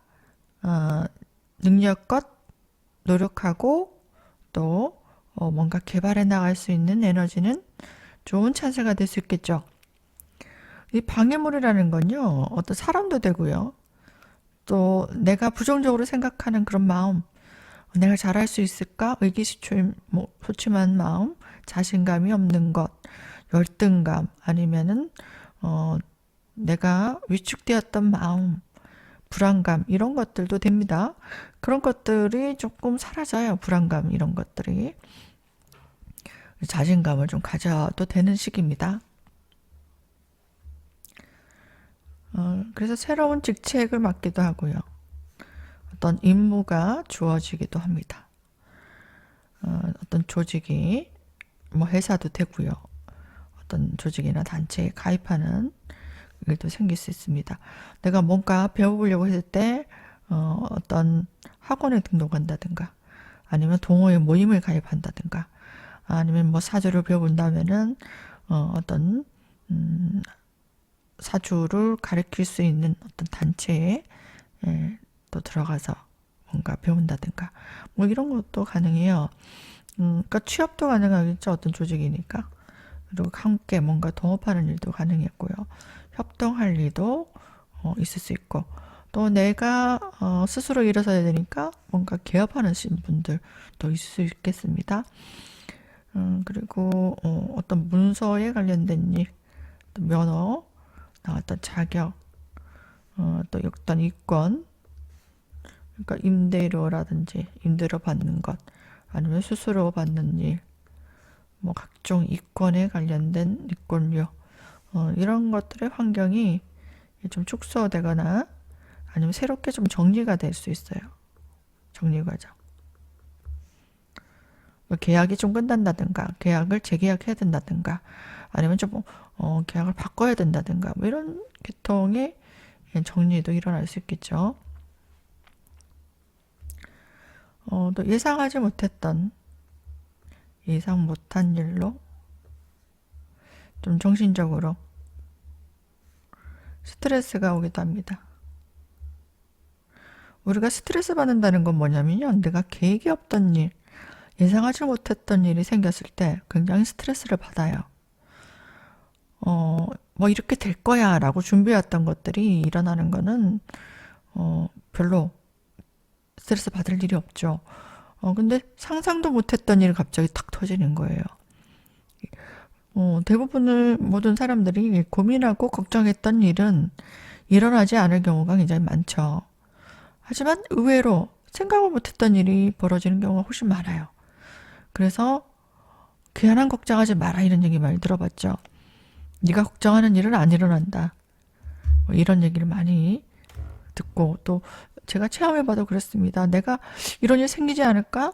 능력껏 노력하고 또 뭔가 개발해 나갈 수 있는 에너지는 좋은 찬스가 될 수 있겠죠. 이 방해물이라는 건요, 어떤 사람도 되고요. 또 내가 부정적으로 생각하는 그런 마음, 내가 잘할 수 있을까? 소침한 마음, 자신감이 없는 것, 열등감, 아니면은 내가 위축되었던 마음, 불안감 이런 것들도 됩니다. 그런 것들이 조금 사라져요. 불안감 이런 것들이. 자신감을 좀 가져도 되는 시기입니다. 그래서 새로운 직책을 맡기도 하고요. 어떤 임무가 주어지기도 합니다. 어떤 조직이, 뭐 회사도 되고요. 어떤 조직이나 단체에 가입하는 일도 생길 수 있습니다. 내가 뭔가 배워보려고 했을 때 어떤 학원에 등록한다든가, 아니면 동호회 모임을 가입한다든가, 아니면 뭐 사주를 배워본다면은 어떤 사주를 가르칠 수 있는 어떤 단체에 또 들어가서 뭔가 배운다든가, 뭐 이런 것도 가능해요. 그러니까 취업도 가능하겠죠. 어떤 조직이니까. 그리고 함께 뭔가 동업하는 일도 가능했고요. 협동할 일도 있을 수 있고, 또 내가 스스로 일어서야 되니까 뭔가 개업하는 분들도 있을 수 있겠습니다. 그리고 어떤 문서에 관련된 일, 또 면허, 어떤 자격, 또 어떤 이권, 그러니까 임대료라든지 임대료 받는 것, 아니면 수수료 받는 일, 뭐 각종 이권에 관련된 이권료, 이런 것들의 환경이 좀 축소되거나 아니면 새롭게 좀 정리가 될 수 있어요. 정리 과정. 뭐 계약이 좀 끝난다든가, 계약을 재계약해야 된다든가, 아니면 좀 계약을 바꿔야 된다든가, 뭐 이런 계통의 정리도 일어날 수 있겠죠. 또 예상 못한 일로 좀 정신적으로 스트레스가 오기도 합니다. 우리가 스트레스 받는다는 건 뭐냐면요, 내가 계획이 없던 일, 예상하지 못했던 일이 생겼을 때 굉장히 스트레스를 받아요. 뭐 이렇게 될 거야 라고 준비해왔던 것들이 일어나는 거는 별로 스트레스 받을 일이 없죠. 근데 상상도 못했던 일이 갑자기 탁 터지는 거예요. 대부분의 모든 사람들이 고민하고 걱정했던 일은 일어나지 않을 경우가 굉장히 많죠. 하지만 의외로 생각을 못했던 일이 벌어지는 경우가 훨씬 많아요. 그래서 괜한 걱정하지 마라 이런 얘기 많이 들어봤죠. 네가 걱정하는 일은 안 일어난다. 뭐 이런 얘기를 많이 듣고, 또 제가 체험해봐도 그렇습니다. 내가 이런 일 생기지 않을까?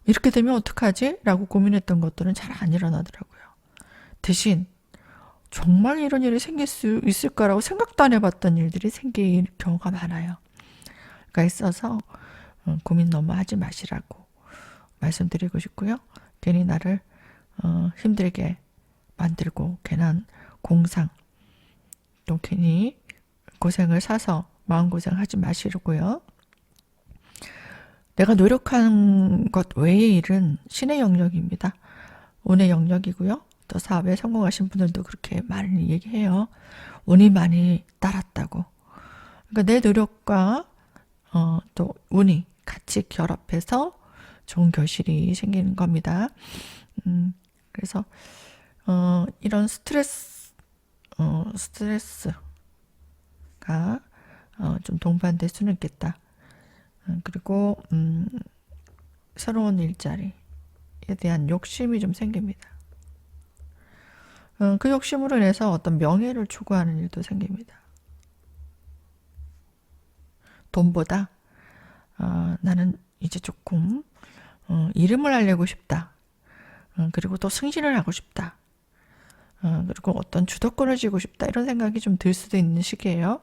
이렇게 되면 어떡하지? 라고 고민했던 것들은 잘 안 일어나더라고요. 대신 정말 이런 일이 생길 수 있을까라고 생각도 안 해봤던 일들이 생길 경우가 많아요. 그러니까 있어서 고민 너무 하지 마시라고 말씀드리고 싶고요. 괜히 나를 힘들게 만들고 괜한 공상, 또 괜히 고생을 사서 마음고생하지 마시고요. 내가 노력한 것 외의 일은 신의 영역입니다. 운의 영역이고요. 또 사업에 성공하신 분들도 그렇게 많이 얘기해요. 운이 많이 따랐다고. 그러니까 내 노력과 또 운이 같이 결합해서 좋은 결실이 생기는 겁니다. 그래서 이런 스트레스가 좀 동반될 수는 있겠다. 그리고 새로운 일자리에 대한 욕심이 좀 생깁니다. 그 욕심으로 인해서 어떤 명예를 추구하는 일도 생깁니다. 돈보다 나는 이제 조금 이름을 알리고 싶다. 그리고 또 승진을 하고 싶다. 그리고 어떤 주도권을 쥐고 싶다. 이런 생각이 좀 들 수도 있는 시기예요.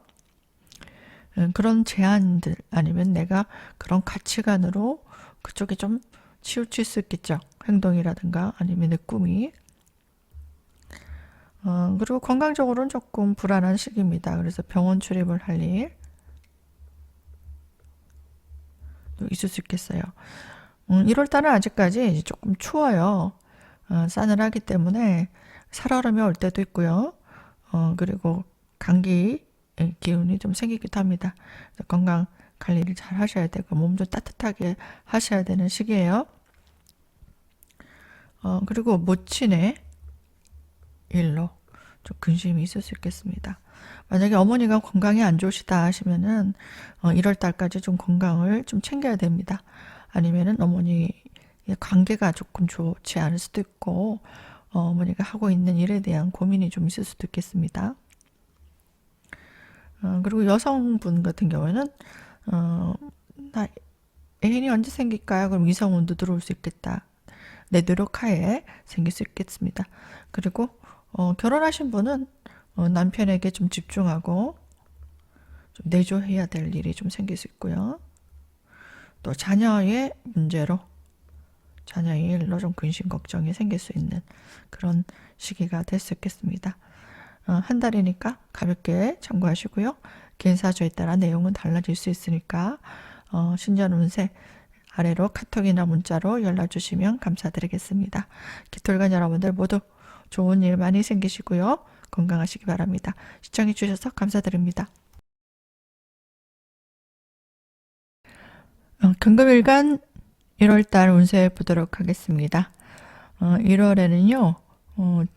그런 제안들, 아니면 내가 그런 가치관으로 그쪽에 좀 치우칠 수 있겠죠. 행동이라든가 아니면 내 꿈이. 그리고 건강적으로는 조금 불안한 시기입니다. 그래서 병원 출입을 할 일 있을 수 있겠어요. 1월 달은 아직까지 조금 추워요. 싸늘하기 때문에 살얼음이 올 때도 있고요. 그리고 감기 기운이 좀 생기기도 합니다. 그래서 건강 관리를 잘 하셔야 되고 몸도 따뜻하게 하셔야 되는 시기예요. 그리고 모친의 일로 좀 근심이 있을 수 있겠습니다. 만약에 어머니가 건강이 안 좋으시다 하시면은 1월 달까지 좀 건강을 좀 챙겨야 됩니다. 아니면은 어머니의 관계가 조금 좋지 않을 수도 있고 어머니가 하고 있는 일에 대한 고민이 좀 있을 수도 있겠습니다. 그리고 여성분 같은 경우에는 나 애인이 언제 생길까요? 그럼 이성운도 들어올 수 있겠다. 내 노력하에 생길 수 있겠습니다. 그리고 결혼하신 분은 남편에게 좀 집중하고 좀 내조해야 될 일이 좀 생길 수 있고요. 또 자녀의 문제로 자녀의 일로 좀 근심 걱정이 생길 수 있는 그런 시기가 될 수 있겠습니다. 한 달이니까 가볍게 참고하시고요. 개인사주에 따라 내용은 달라질 수 있으니까 신전 운세 아래로 카톡이나 문자로 연락 주시면 감사드리겠습니다. 기톨관 여러분들 모두 좋은 일 많이 생기시고요. 건강하시기 바랍니다. 시청해 주셔서 감사드립니다. 금금일간 1월달 운세 보도록 하겠습니다. 1월에는요.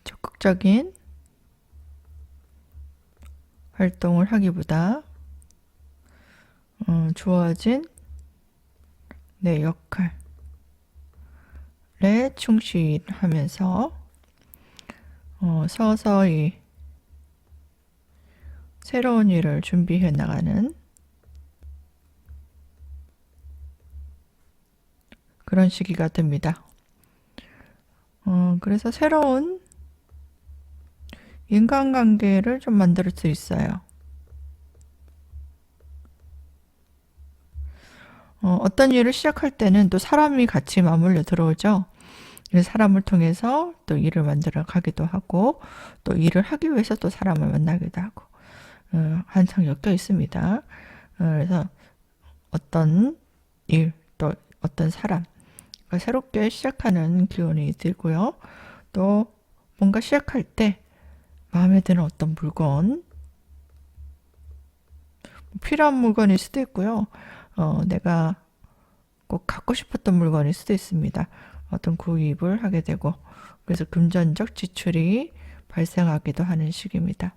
적극적인 활동을 하기보다 주어진 내 역할에 충실하면서 서서히 새로운 일을 준비해 나가는 그런 시기가 됩니다. 그래서 새로운 인간관계를 좀 만들 수 있어요. 어떤 일을 시작할 때는 또 사람이 같이 맞물려 들어오죠. 사람을 통해서 또 일을 만들어 가기도 하고 또 일을 하기 위해서 또 사람을 만나기도 하고 항상 엮여 있습니다. 그래서 어떤 일, 또 어떤 사람 새롭게 시작하는 기운이 들고요. 또 뭔가 시작할 때 마음에 드는 어떤 물건, 필요한 물건일 수도 있고요. 내가 꼭 갖고 싶었던 물건일 수도 있습니다. 어떤 구입을 하게 되고 그래서 금전적 지출이 발생하기도 하는 시기입니다.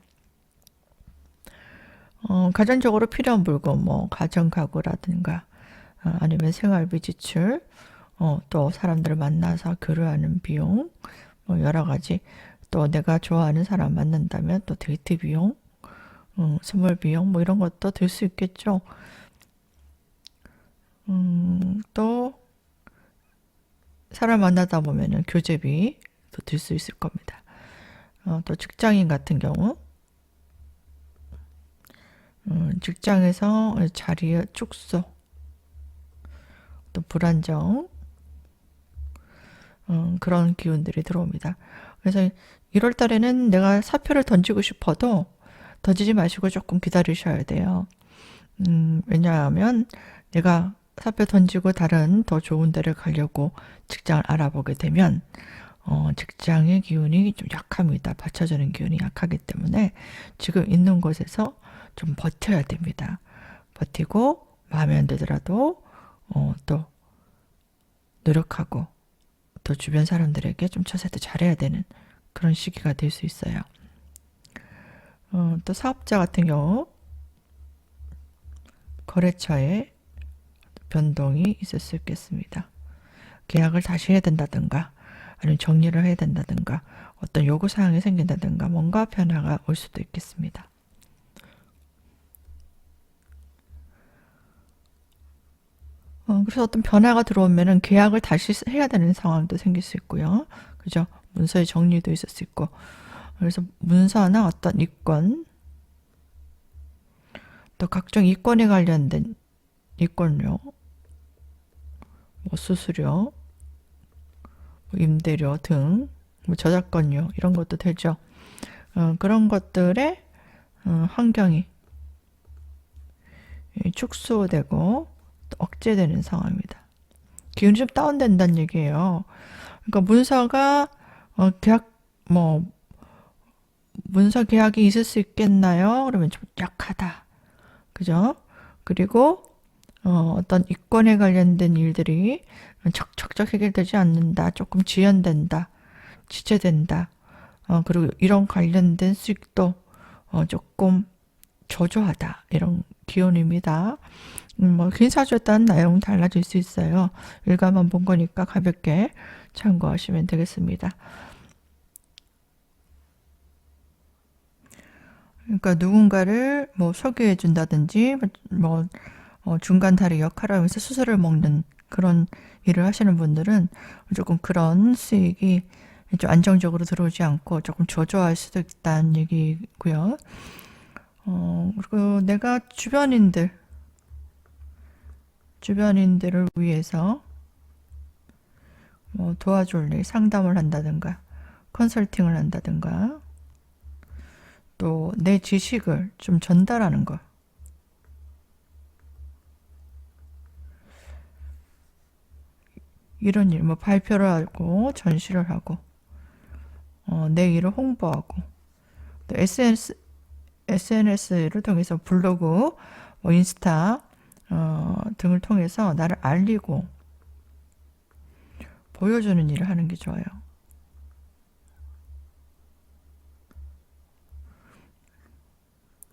가전적으로 필요한 물건, 뭐 가전 가구라든가 아니면 생활비 지출, 또 사람들을 만나서 교류하는 비용, 뭐 여러 가지 또 내가 좋아하는 사람 만난다면 또 데이트 비용, 선물 비용 뭐 이런 것도 들 수 있겠죠. 또 사람 만나다 보면은 교제비도 들 수 있을 겁니다. 또 직장인 같은 경우 직장에서 자리의 축소, 또 불안정 그런 기운들이 들어옵니다. 그래서 1월 달에는 내가 사표를 던지고 싶어도 던지지 마시고 조금 기다리셔야 돼요. 왜냐하면 내가 사표 던지고 다른 더 좋은 데를 가려고 직장을 알아보게 되면 직장의 기운이 좀 약합니다. 받쳐주는 기운이 약하기 때문에 지금 있는 곳에서 좀 버텨야 됩니다. 버티고 마음에 안 들더라도 또 노력하고 또 주변 사람들에게 좀 처세도 잘해야 되는 그런 시기가 될 수 있어요. 또 사업자 같은 경우 거래처에 변동이 있을 수 있겠습니다. 계약을 다시 해야 된다든가 아니면 정리를 해야 된다든가 어떤 요구사항이 생긴다든가 뭔가 변화가 올 수도 있겠습니다. 그래서 어떤 변화가 들어오면은 계약을 다시 해야 되는 상황도 생길 수 있고요. 그죠? 문서의 정리도 있을 수 있고. 그래서 문서나 어떤 이권, 또 각종 이권에 관련된 이권료, 뭐 수수료, 뭐 임대료 등, 뭐 저작권료 이런 것도 되죠. 그런 것들의 환경이 축소되고 또 억제되는 상황입니다. 기운이 좀 다운된다는 얘기예요. 그러니까 문서가 계약 뭐 문서 계약이 있을 수 있겠나요? 그러면 좀 약하다. 그죠? 그리고 어떤 이권에 관련된 일들이 척척척 해결되지 않는다. 조금 지연된다. 지체된다. 그리고 이런 관련된 수익도 조금 저조하다. 이런 기온입니다. 뭐 기사주에 따른 내용 달라질 수 있어요. 일가만 본 거니까 가볍게 참고하시면 되겠습니다. 그러니까 누군가를 뭐 소개해 준다든지 뭐 중간 다리 역할을 하면서 수수료를 먹는 그런 일을 하시는 분들은 조금 그런 수익이 좀 안정적으로 들어오지 않고 조금 저조할 수도 있다는 얘기고요. 그리고 내가 주변인들을 위해서 뭐 도와줄 일, 상담을 한다든가 컨설팅을 한다든가 또 내 지식을 좀 전달하는 거. 이런 일, 뭐 발표를 하고 전시를 하고 내 일을 홍보하고 또 SNS를 통해서 블로그, 뭐 인스타 등을 통해서 나를 알리고 보여주는 일을 하는 게 좋아요.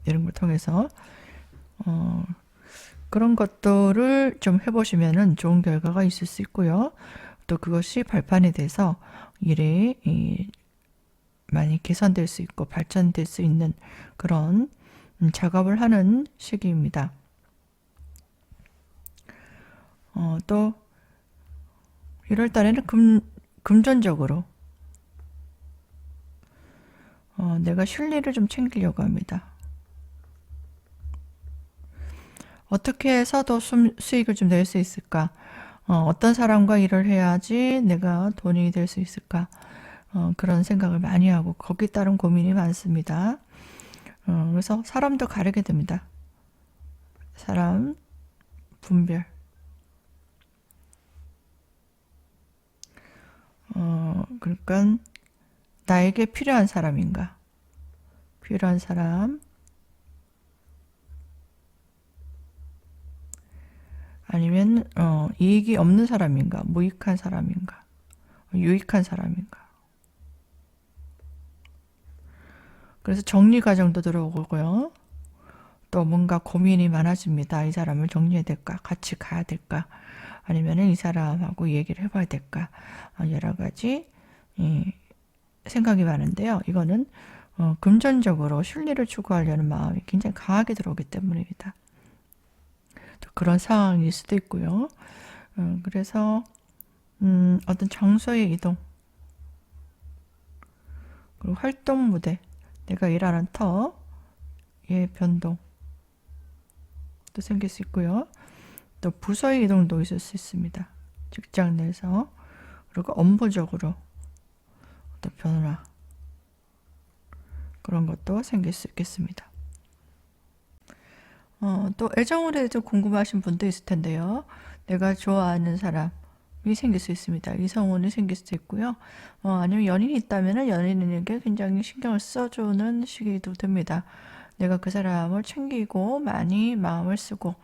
이런 걸 통해서 그런 것들을 좀 해보시면은 좋은 결과가 있을 수 있고요. 또 그것이 발판이 돼서 일이 많이 개선될 수 있고 발전될 수 있는 그런 작업을 하는 시기입니다. 또 1월 달에는 금전적으로 내가 쉴 일을 좀 챙기려고 합니다. 어떻게 해서 더 수익을 좀 낼 수 있을까? 어떤 사람과 일을 해야지 내가 돈이 될 수 있을까? 그런 생각을 많이 하고 거기에 따른 고민이 많습니다. 그래서 사람도 가르게 됩니다. 사람 분별. 그러니까 나에게 필요한 사람인가? 필요한 사람 아니면 이익이 없는 사람인가? 무익한 사람인가? 유익한 사람인가? 그래서 정리 과정도 들어오고요. 또 뭔가 고민이 많아집니다. 이 사람을 정리해야 될까? 같이 가야 될까? 아니면 이 사람하고 얘기를 해봐야 될까? 여러 가지 생각이 많은데요. 이거는 금전적으로 순리를 추구하려는 마음이 굉장히 강하게 들어오기 때문입니다. 또 그런 상황일 수도 있고요. 그래서 어떤 장소의 이동 그리고 활동 무대 내가 일하는 터의 변동 또 생길 수 있고요. 또 부서의 이동도 있을 수 있습니다. 직장 내에서 그리고 업무적으로 어떤 변화 그런 것도 생길 수 있겠습니다. 또 애정에 대해서 궁금하신 분도 있을 텐데요. 내가 좋아하는 사람이 생길 수 있습니다. 이성운이 생길 수도 있고요. 아니면 연인이 있다면 연인에게 굉장히 신경을 써주는 시기도 됩니다. 내가 그 사람을 챙기고 많이 마음을 쓰고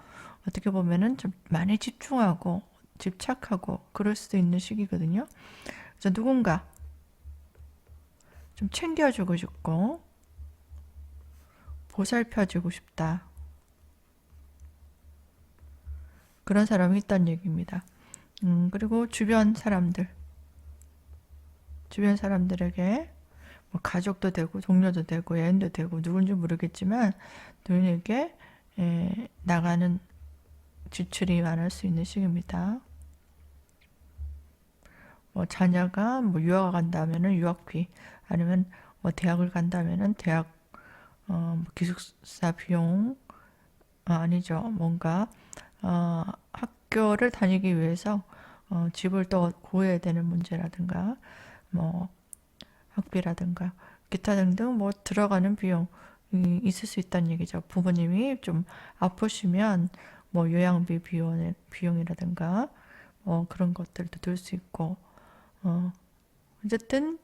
어떻게 보면은 좀 많이 집중하고 집착하고 그럴 수도 있는 시기거든요. 그래서 누군가 좀 챙겨주고 싶고 보살펴주고 싶다. 그런 사람이 있다는 얘기입니다. 그리고 주변 사람들에게 뭐 가족도 되고 동료도 되고 애인도 되고 누군지 모르겠지만 누군에게 나가는 지출이 많을 수 있는 시기입니다. 뭐 자녀가 뭐 유학 간다면은 유학비 아니면 뭐 대학을 간다면은 대학 뭐 기숙사 비용 아니죠. 뭔가 학교를 다니기 위해서 집을 또 구해야 되는 문제라든가 뭐 학비라든가 기타 등등 뭐 들어가는 비용이 있을 수 있다는 얘기죠. 부모님이 좀 아프시면 뭐 요양비 비용이라든가 그런 것들도 들 수 있고, 어쨌든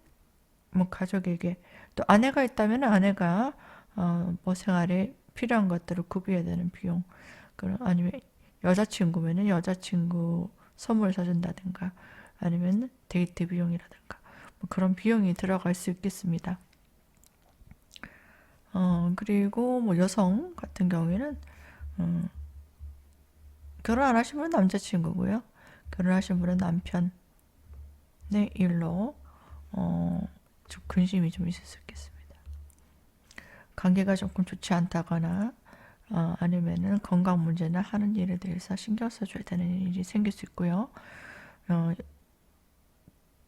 뭐 가족에게 또 아내가 있다면 아내가 뭐 생활에 필요한 것들을 구비해야 되는 비용, 그런 아니면 여자친구면은 여자친구 선물 사준다든가 아니면 데이트 비용이라든가 뭐 그런 비용이 들어갈 수 있겠습니다. 그리고 뭐 여성 같은 경우에는 결혼 안 하신 분은 남자친구고요. 결혼하신 분은 남편의 일로 좀 근심이 좀 있을 수 있겠습니다. 관계가 조금 좋지 않다거나 아니면은 건강 문제나 하는 일에 대해서 신경 써줘야 되는 일이 생길 수 있고요.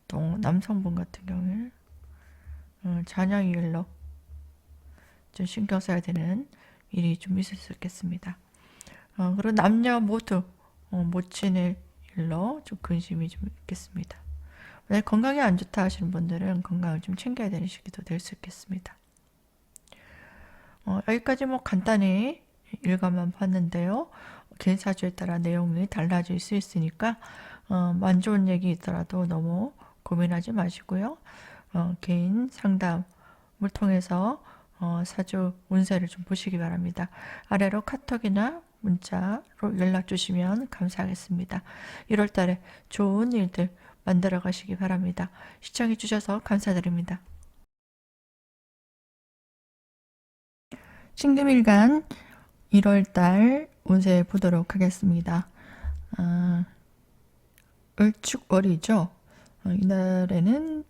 또 남성분 같은 경우에는 자녀 일로 좀 신경 써야 되는 일이 좀 있을 수 있겠습니다. 그리고 남녀 모두 모친의 일로 좀 근심이 좀 있겠습니다. 만약 건강이 안 좋다 하시는 분들은 건강을 좀 챙겨야 되는 시기도 될 수 있겠습니다. 여기까지 뭐 간단히 일과만 봤는데요. 개인 사주에 따라 내용이 달라질 수 있으니까 안 좋은 얘기 있더라도 너무 고민하지 마시고요. 개인 상담을 통해서 사주 운세를 좀 보시기 바랍니다. 아래로 카톡이나 문자로 연락 주시면 감사하겠습니다. 1월 달에 좋은 일들 만들어 가시기 바랍니다. 시청해 주셔서 감사드립니다. 신금일간 1월달 운세 보도록 하겠습니다. 을축월이죠. 이날에는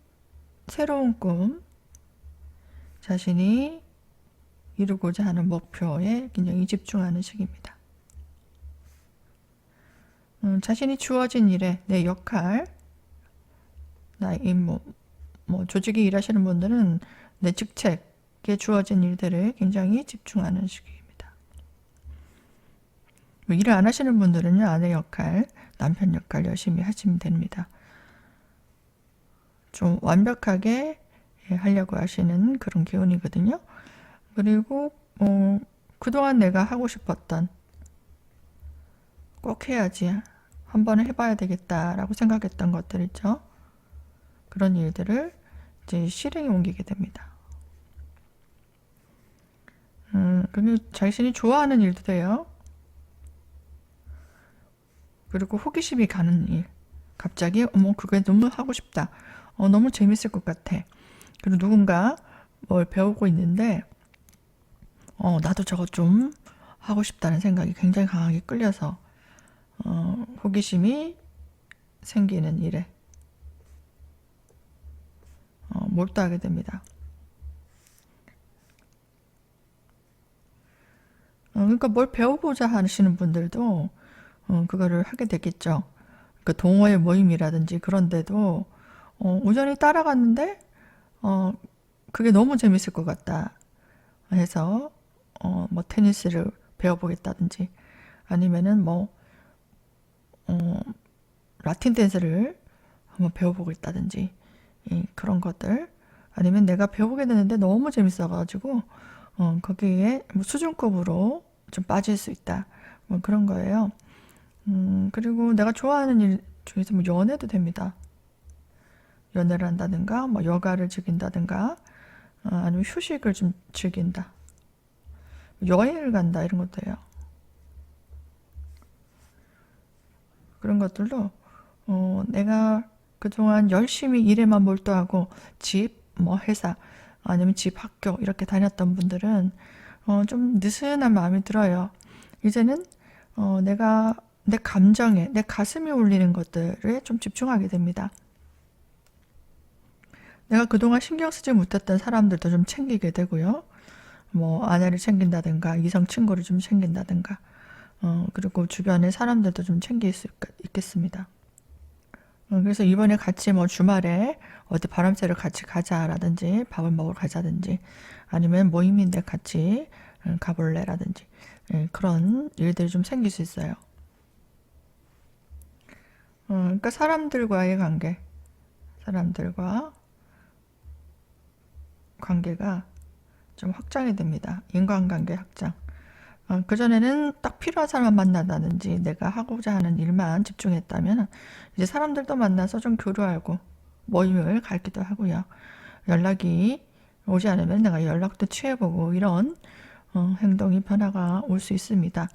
새로운 꿈, 자신이 이루고자 하는 목표에 굉장히 집중하는 시기입니다. 자신이 주어진 일에 내 역할, 나의 뭐 조직에 일하시는 분들은 내 직책에 주어진 일들을 굉장히 집중하는 시기입니다. 일을 안 하시는 분들은요, 아내 역할, 남편 역할 열심히 하시면 됩니다. 좀 완벽하게 하려고 하시는 그런 기운이거든요. 그리고 그동안 내가 하고 싶었던, 꼭 해야지, 한 번은 해봐야 되겠다라고 생각했던 것들 있죠. 그런 일들을 이제 실행에 옮기게 됩니다. 그리고 자신이 좋아하는 일도 돼요. 그리고 호기심이 가는 일. 갑자기 그게 너무 하고 싶다. 너무 재밌을 것 같아. 그리고 누군가 뭘 배우고 있는데 나도 저거 좀 하고 싶다는 생각이 굉장히 강하게 끌려서 호기심이 생기는 일에 몰두하게 됩니다. 그러니까 뭘 배워보자 하시는 분들도 그거를 하게 되겠죠. 그 동호회 모임이라든지 그런데도 우연히 따라갔는데 그게 너무 재밌을 것 같다 해서 뭐 테니스를 배워보겠다든지 아니면은 뭐 라틴 댄스를 한번 배워보겠다든지 그런 것들 아니면 내가 배우게 되는데 너무 재밌어가지고 거기에 뭐 수준급으로 좀 빠질 수 있다 뭐 그런 거예요. 그리고 내가 좋아하는 일 중에서 뭐 연애도 됩니다. 연애를 한다든가 뭐 여가를 즐긴다든가 아니면 휴식을 좀 즐긴다, 여행을 간다 이런 것도 해요. 그런 것들도 내가 그동안 열심히 일에만 몰두하고 집, 뭐 회사 아니면 집, 학교 이렇게 다녔던 분들은 좀 느슨한 마음이 들어요. 이제는 내가 내 감정에 내 가슴이 울리는 것들에 좀 집중하게 됩니다. 내가 그동안 신경 쓰지 못했던 사람들도 좀 챙기게 되고요. 뭐 아내를 챙긴다든가 이성 친구를 좀 챙긴다든가 그리고 주변의 사람들도 좀 챙길 수 있겠습니다. 그래서 이번에 같이 뭐 주말에 어디 바람 쐬러 같이 가자라든지 밥을 먹으러 가자든지 아니면 모임인데 같이 가볼래라든지 그런 일들이 좀 생길 수 있어요. 그러니까 사람들과의 사람들과 관계가 좀 확장이 됩니다. 인간관계 확장. 그전에는 딱 필요한 사람만 만난다든지 내가 하고자 하는 일만 집중했다면 이제 사람들도 만나서 좀 교류하고 모임을 갖기도 하고요. 연락이 오지 않으면 내가 연락도 취해보고 이런 행동이 변화가 올 수 있습니다.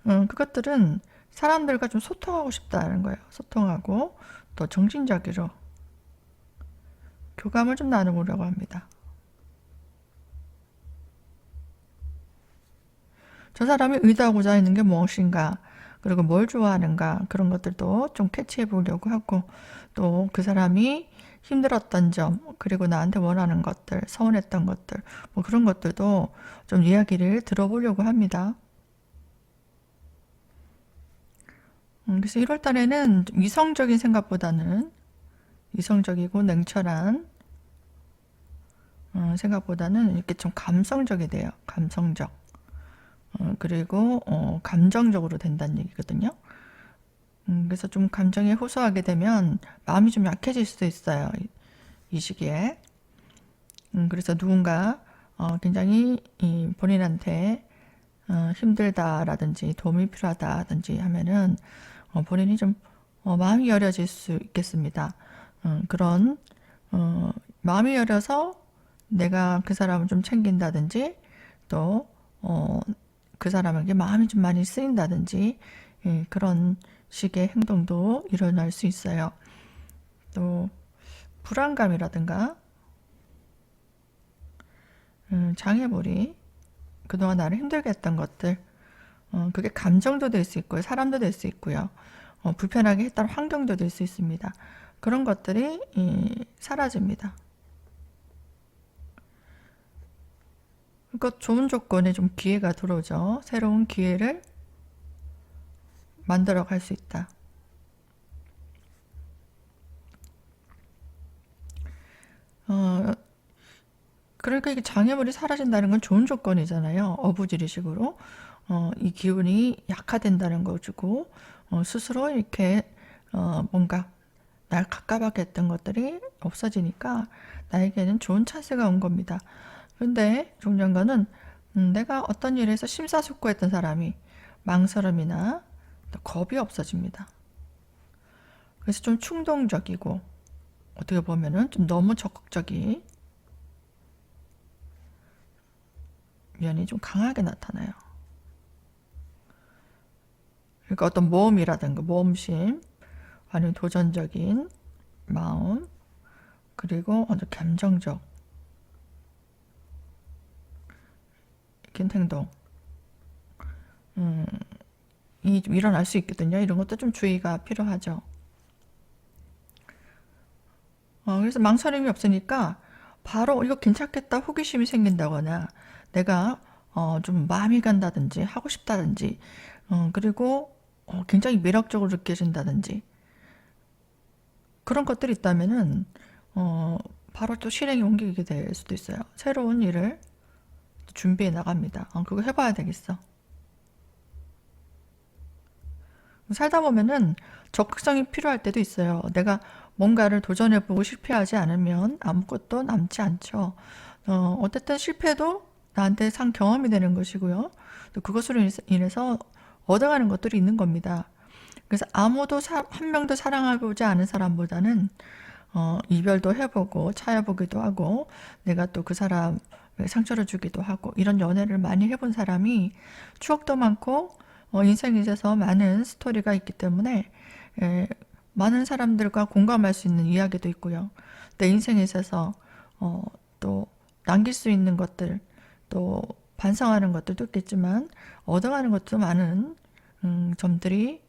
그것들은 사람들과 좀 소통하고 싶다는 거예요. 소통하고 또 정신적으로 교감을 좀 나누려고 합니다. 저 사람이 의도하고자 하는 게 무엇인가, 그리고 뭘 좋아하는가, 그런 것들도 좀 캐치해 보려고 하고, 또 그 사람이 힘들었던 점, 그리고 나한테 원하는 것들, 서운했던 것들, 뭐 그런 것들도 좀 이야기를 들어보려고 합니다. 그래서 1월 달에는 이성적인 생각보다는 이성적이고 냉철한 생각보다는 이렇게 좀 감성적이 돼요. 감성적. 그리고 감정적으로 된다는 얘기거든요. 그래서 좀 감정에 호소하게 되면 마음이 좀 약해질 수도 있어요. 이 시기에. 그래서 누군가 굉장히 본인한테 힘들다라든지 도움이 필요하다든지 하면은 본인이 좀 마음이 여려질 수 있겠습니다. 그런 마음이 여려서 내가 그 사람을 좀 챙긴다든지 또 그 사람에게 마음이 좀 많이 쓰인다든지 그런 식의 행동도 일어날 수 있어요. 또 불안감이라든가 장애물이 그동안 나를 힘들게 했던 것들, 그게 감정도 될 수 있고요. 사람도 될 수 있고요. 불편하게 했던 환경도 될 수 있습니다. 그런 것들이 사라집니다. 그러니까 좋은 조건에 좀 기회가 들어오죠. 새로운 기회를 만들어 갈 수 있다. 그러니까 이게 장애물이 사라진다는 건 좋은 조건이잖아요. 어부지리식으로. 이 기운이 약화된다는 거고, 스스로 이렇게, 뭔가 날 갑갑하게 했던 것들이 없어지니까 나에게는 좋은 찬스가 온 겁니다. 근데 중요한 거는, 내가 어떤 일에서 심사숙고했던 사람이 망설임이나 겁이 없어집니다. 그래서 좀 충동적이고, 어떻게 보면은 좀 너무 적극적인 면이 좀 강하게 나타나요. 그러니까 어떤 모험이라든가 모험심, 아니면 도전적인 마음, 그리고 아주 감정적 행동, 이 일어날 수 있거든요. 이런 것도 좀 주의가 필요하죠. 그래서 망설임이 없으니까 바로 이거 괜찮겠다 호기심이 생긴다거나 내가 좀 마음이 간다든지 하고 싶다든지 그리고 굉장히 매력적으로 느껴진다든지 그런 것들이 있다면은 바로 또 실행에 옮기게 될 수도 있어요. 새로운 일을 준비해 나갑니다. 그거 해봐야 되겠어. 살다 보면은 적극성이 필요할 때도 있어요. 내가 뭔가를 도전해보고 실패하지 않으면 아무것도 남지 않죠. 어쨌든 실패도 나한테 산 경험이 되는 것이고요. 또 그것으로 인해서 얻어가는 것들이 있는 겁니다. 그래서 아무도 한 명도 사랑하고자 않은 사람보다는 이별도 해보고 차여보기도 하고 내가 또 그 사람 상처를 주기도 하고 이런 연애를 많이 해본 사람이 추억도 많고 인생에 있어서 많은 스토리가 있기 때문에 많은 사람들과 공감할 수 있는 이야기도 있고요. 내 인생에 있어서 또 남길 수 있는 것들 또 반성하는 것들도 있겠지만 얻어가는 것도 많은 점들이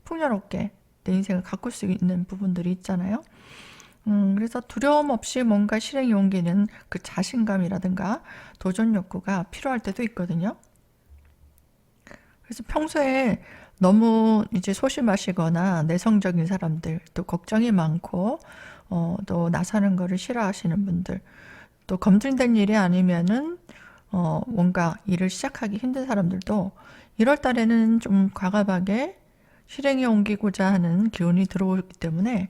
풍요롭게 내 인생을 가꿀 수 있는 부분들이 있잖아요. 그래서 두려움 없이 뭔가 실행에 옮기는 그 자신감이라든가 도전 욕구가 필요할 때도 있거든요. 그래서 평소에 너무 이제 소심하시거나 내성적인 사람들, 또 걱정이 많고, 또 나서는 거를 싫어하시는 분들, 또 검증된 일이 아니면은, 뭔가 일을 시작하기 힘든 사람들도 1월 달에는 좀 과감하게 실행에 옮기고자 하는 기운이 들어오기 때문에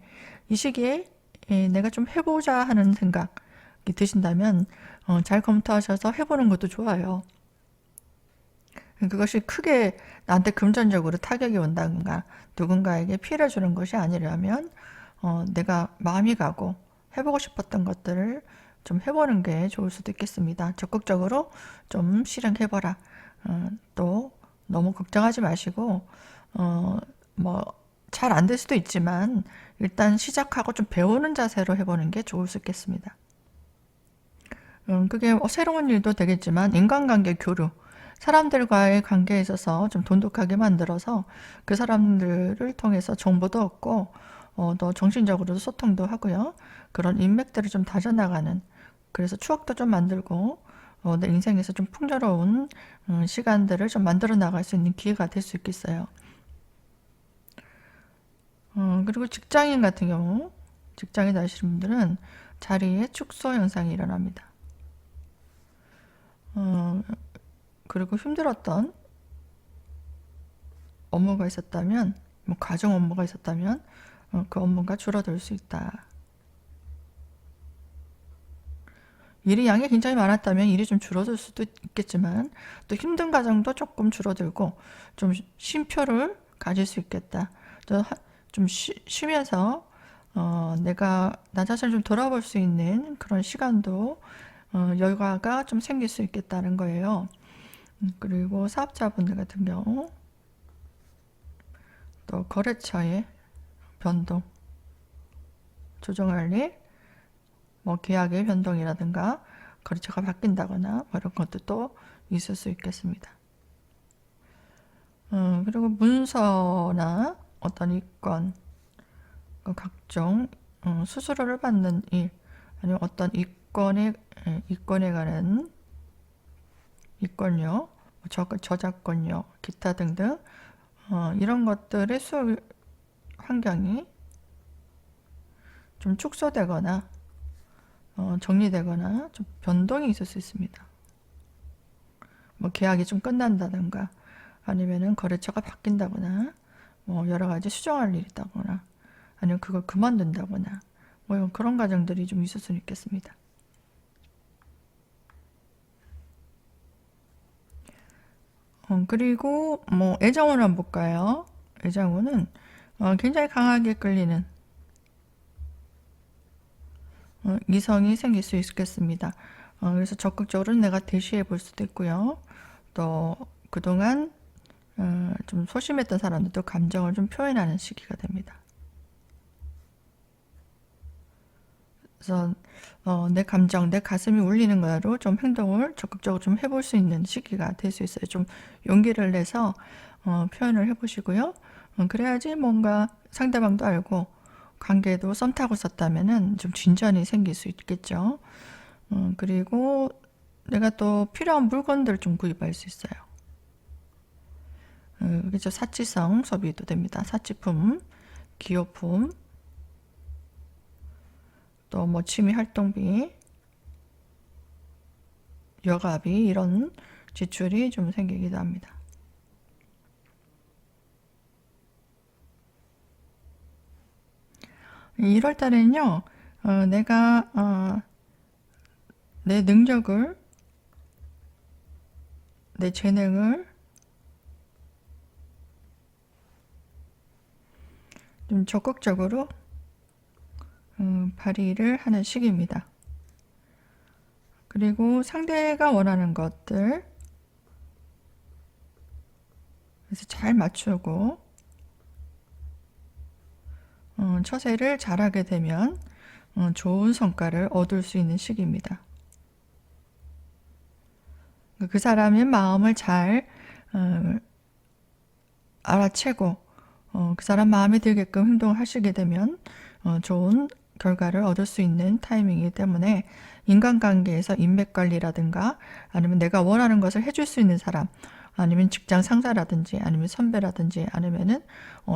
이 시기에 내가 좀 해보자 하는 생각이 드신다면 잘 검토하셔서 해보는 것도 좋아요. 그것이 크게 나한테 금전적으로 타격이 온다든가 누군가에게 피해를 주는 것이 아니라면 내가 마음이 가고 해보고 싶었던 것들을 좀 해보는 게 좋을 수도 있겠습니다. 적극적으로 좀 실행해보라. 또 너무 걱정하지 마시고 뭐 잘 안 될 수도 있지만 일단 시작하고 좀 배우는 자세로 해보는 게 좋을 수 있겠습니다. 그게 새로운 일도 되겠지만 인간관계 교류, 사람들과의 관계에 있어서 좀 돈독하게 만들어서 그 사람들을 통해서 정보도 얻고 더 정신적으로도 소통도 하고요. 그런 인맥들을 좀 다져나가는, 그래서 추억도 좀 만들고 내 인생에서 좀 풍요로운 시간들을 좀 만들어 나갈 수 있는 기회가 될 수 있겠어요. 그리고 직장인 같은 경우, 직장에 다니시는 분들은 자리에 축소 현상이 일어납니다. 그리고 힘들었던 업무가 있었다면, 뭐 가정 업무가 있었다면 그 업무가 줄어들 수 있다. 일의 양이 굉장히 많았다면 일이 좀 줄어들 수도 있겠지만 또 힘든 과정도 조금 줄어들고 좀 쉼표를 가질 수 있겠다. 좀 쉬면서 내가 나 자신을 좀 돌아볼 수 있는 그런 시간도 여유가 좀 생길 수 있겠다는 거예요. 그리고 사업자분들 같은 경우 또 거래처의 변동, 조정할 일, 뭐 계약의 변동이라든가 거래처가 바뀐다거나 뭐 이런 것도 있을 수 있겠습니다. 그리고 문서나 어떤 이권, 각종 수수료를 받는 일, 아니면 어떤 이권에 관한 이권료, 저작권료, 기타 등등 이런 것들의 수업 환경이 좀 축소되거나 정리되거나 좀 변동이 있을 수 있습니다. 뭐 계약이 좀 끝난다든가 아니면은 거래처가 바뀐다거나 뭐 여러 가지 수정할 일이 있다거나 아니면 그걸 그만둔다거나 뭐 그런 과정들이 좀 있을 수는 있겠습니다. 그리고 뭐 애정운을 한번 볼까요? 애정운은 굉장히 강하게 끌리는 이성이 생길 수 있겠습니다. 그래서 적극적으로 내가 대시해 볼 수도 있고요. 또 그동안 좀 소심했던 사람들도 감정을 좀 표현하는 시기가 됩니다. 그래서 내 감정, 내 가슴이 울리는 거로 좀 행동을 적극적으로 좀 해볼 수 있는 시기가 될 수 있어요. 좀 용기를 내서 표현을 해보시고요. 그래야지 뭔가 상대방도 알고 관계도 썸 타고 있었다면은 좀 진전이 생길 수 있겠죠. 그리고 내가 또 필요한 물건들 좀 구입할 수 있어요. 그렇죠. 사치성 소비도 됩니다. 사치품, 기호품, 또 뭐 취미 활동비, 여가비 이런 지출이 좀 생기기도 합니다. 이 1월 달에는요, 내가 내 능력을, 내 재능을 좀 적극적으로 발휘를 하는 시기입니다. 그리고 상대가 원하는 것들 그래서 잘 맞추고 처세를 잘하게 되면 좋은 성과를 얻을 수 있는 시기입니다. 그 사람의 마음을 잘 알아채고 그 사람 마음에 들게끔 행동하시게 되면 좋은 결과를 얻을 수 있는 타이밍이기 때문에 인간관계에서 인맥관리라든가 아니면 내가 원하는 것을 해줄 수 있는 사람 아니면 직장 상사라든지 아니면 선배라든지 아니면은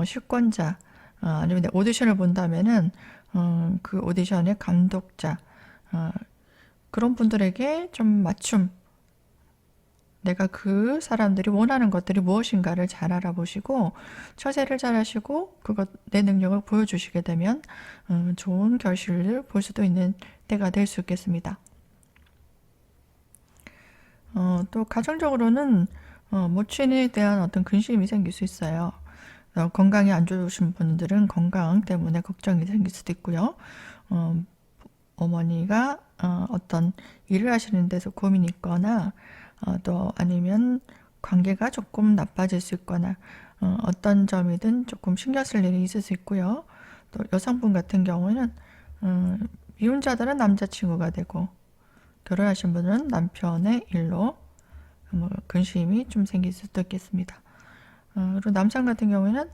실권자 아니면 내 오디션을 본다면은 그 오디션의 감독자 그런 분들에게 좀 맞춤 내가 그 사람들이 원하는 것들이 무엇인가를 잘 알아보시고 처세를 잘 하시고 그것 내 능력을 보여주시게 되면 좋은 결실을 볼 수도 있는 때가 될 수 있겠습니다. 또 가정적으로는 모친에 대한 어떤 근심이 생길 수 있어요. 건강이 안 좋으신 분들은 건강 때문에 걱정이 생길 수도 있고요. 어머니가 어떤 일을 하시는 데서 고민이 있거나 또 아니면 관계가 조금 나빠질 수 있거나 어떤 점이든 조금 신경 쓸 일이 있을 수 있고요. 또 여성분 같은 경우는 미혼자들은 남자친구가 되고 결혼하신 분은 남편의 일로 근심이 좀 생길 수도 있겠습니다. 그리고 남성 같은 경우에는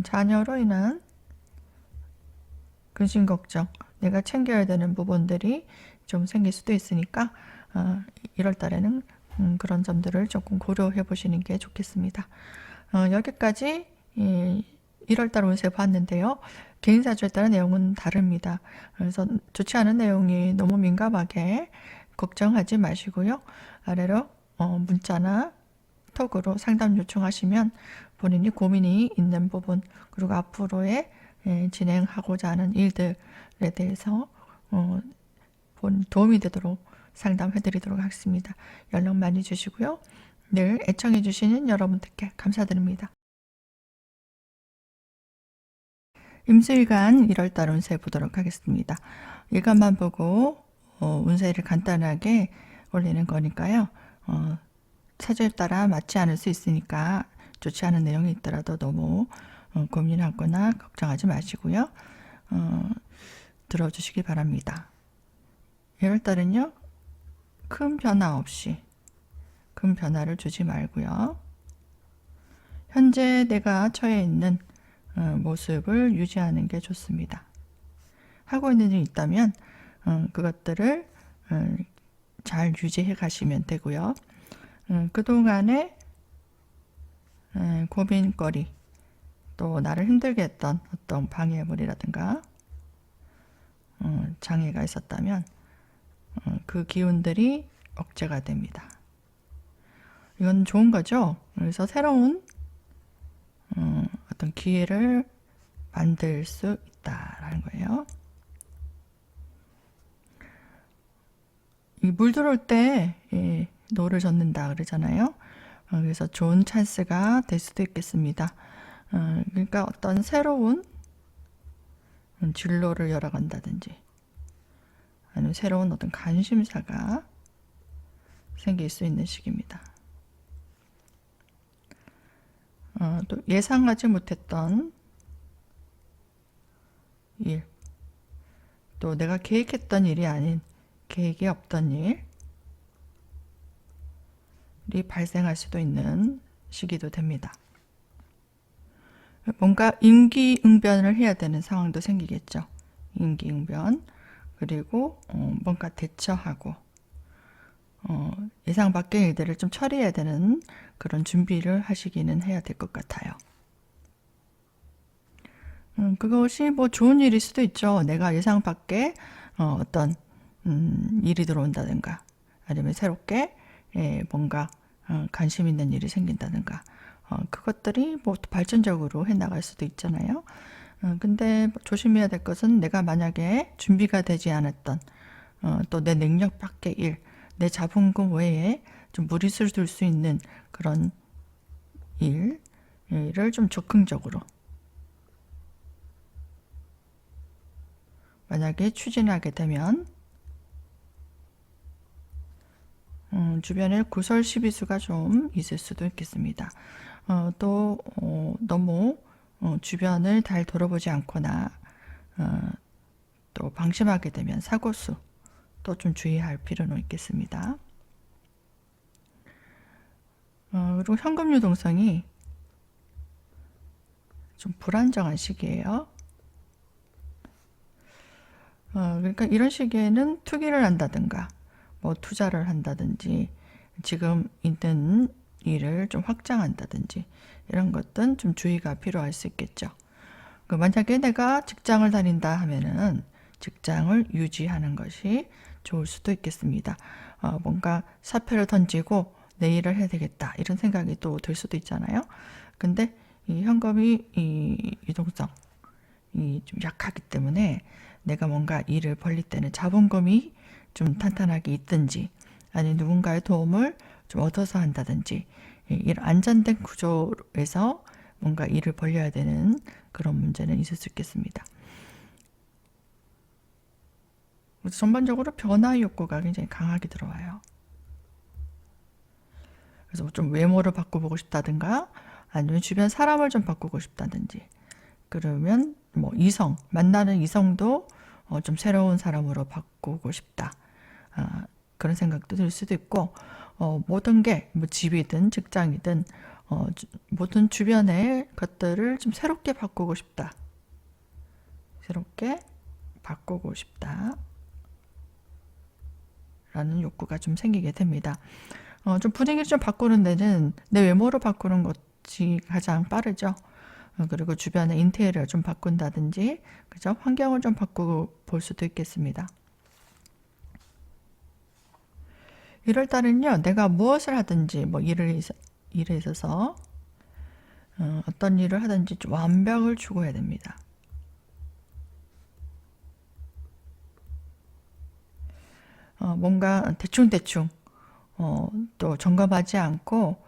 자녀로 인한 근심 걱정, 내가 챙겨야 되는 부분들이 좀 생길 수도 있으니까 1월 달에는 그런 점들을 조금 고려해 보시는 게 좋겠습니다. 여기까지 1월 달 운세 봤는데요. 개인 사주에 따른 내용은 다릅니다. 그래서 좋지 않은 내용이 너무 민감하게 걱정하지 마시고요. 아래로 문자나 톡으로 상담 요청하시면 본인이 고민이 있는 부분 그리고 앞으로의 진행하고자 하는 일들에 대해서 도움이 되도록 상담해 드리도록 하겠습니다. 연락 많이 주시고요. 늘 애청해 주시는 여러분들께 감사드립니다. 임수일간 1월달 운세 보도록 하겠습니다. 일간만 보고 운세를 간단하게 올리는 거니까요. 사주에 따라 맞지 않을 수 있으니까 좋지 않은 내용이 있더라도 너무 고민하거나 걱정하지 마시고요. 들어주시기 바랍니다. 1월달은요. 큰 변화 없이 큰 변화를 주지 말고요. 현재 내가 처해 있는 모습을 유지하는 게 좋습니다. 하고 있는 일이 있다면 그것들을 잘 유지해 가시면 되고요. 그동안의 고민거리 또 나를 힘들게 했던 어떤 방해물이라든가 장애가 있었다면 그 기운들이 억제가 됩니다. 이건 좋은 거죠. 그래서 새로운 어떤 기회를 만들 수 있다라는 거예요. 이 물 들어올 때 노를 젓는다 그러잖아요. 그래서 좋은 찬스가 될 수도 있겠습니다. 그러니까 어떤 새로운 진로를 열어간다든지 아니면 새로운 어떤 관심사가 생길 수 있는 시기입니다. 또 예상하지 못했던 일, 또 내가 계획했던 일이 아닌 계획이 없던 일이 발생할 수도 있는 시기도 됩니다. 뭔가 임기응변을 해야 되는 상황도 생기겠죠. 임기응변, 그리고 뭔가 대처하고 예상 밖의 일들을 좀 처리해야 되는 그런 준비를 하시기는 해야 될 것 같아요. 그것이 뭐 좋은 일일 수도 있죠. 내가 예상 밖에 어떤 일이 들어온다든가 아니면 새롭게 뭔가 관심 있는 일이 생긴다든가 그것들이 뭐 발전적으로 해나갈 수도 있잖아요. 근데 조심해야 될 것은 내가 만약에 준비가 되지 않았던 또 내 능력 밖의 일, 내 자본금 외에 좀 무리수를 둘 수 있는 그런 일을 좀 적극적으로 만약에 추진하게 되면 주변에 구설 시비수가 좀 있을 수도 있겠습니다. 또 너무 주변을 잘 돌아보지 않거나 또 방심하게 되면 사고수 또 좀 주의할 필요는 있겠습니다. 그리고 현금 유동성이 좀 불안정한 시기예요. 그러니까 이런 시기에는 투기를 한다든가 뭐 투자를 한다든지 지금 있는 일을 좀 확장한다든지 이런 것들은 좀 주의가 필요할 수 있겠죠. 만약에 내가 직장을 다닌다 하면은 직장을 유지하는 것이 좋을 수도 있겠습니다. 뭔가 사표를 던지고 내 일을 해야 되겠다 이런 생각이 또 들 수도 있잖아요. 근데 이 현금이 이 유동성이 좀 약하기 때문에 내가 뭔가 일을 벌릴 때는 자본금이 좀 탄탄하게 있든지 아니 누군가의 도움을 좀 얻어서 한다든지 일 안전된 구조에서 뭔가 일을 벌려야 되는 그런 문제는 있을 수 있겠습니다. 그래서 전반적으로 변화 욕구가 굉장히 강하게 들어와요. 그래서 좀 외모를 바꿔보고 싶다든가 아니면 주변 사람을 좀 바꾸고 싶다든지, 그러면 뭐 만나는 이성도 좀 새로운 사람으로 바꾸고 싶다. 그런 생각도 들 수도 있고, 모든 게 뭐 집이든 직장이든 모든 주변의 것들을 좀 새롭게 바꾸고 싶다. 새롭게 바꾸고 싶다. 라는 욕구가 좀 생기게 됩니다. 좀 분위기를 좀 바꾸는 데는 내 외모를 바꾸는 것이 가장 빠르죠. 그리고 주변의 인테리어를 좀 바꾼다든지, 그죠? 환경을 좀 바꾸고 볼 수도 있겠습니다. 1월 달은요, 내가 무엇을 하든지, 뭐 일에 있어서 어떤 일을 하든지 좀 완벽을 추구해야 됩니다. 뭔가 대충 또 점검하지 않고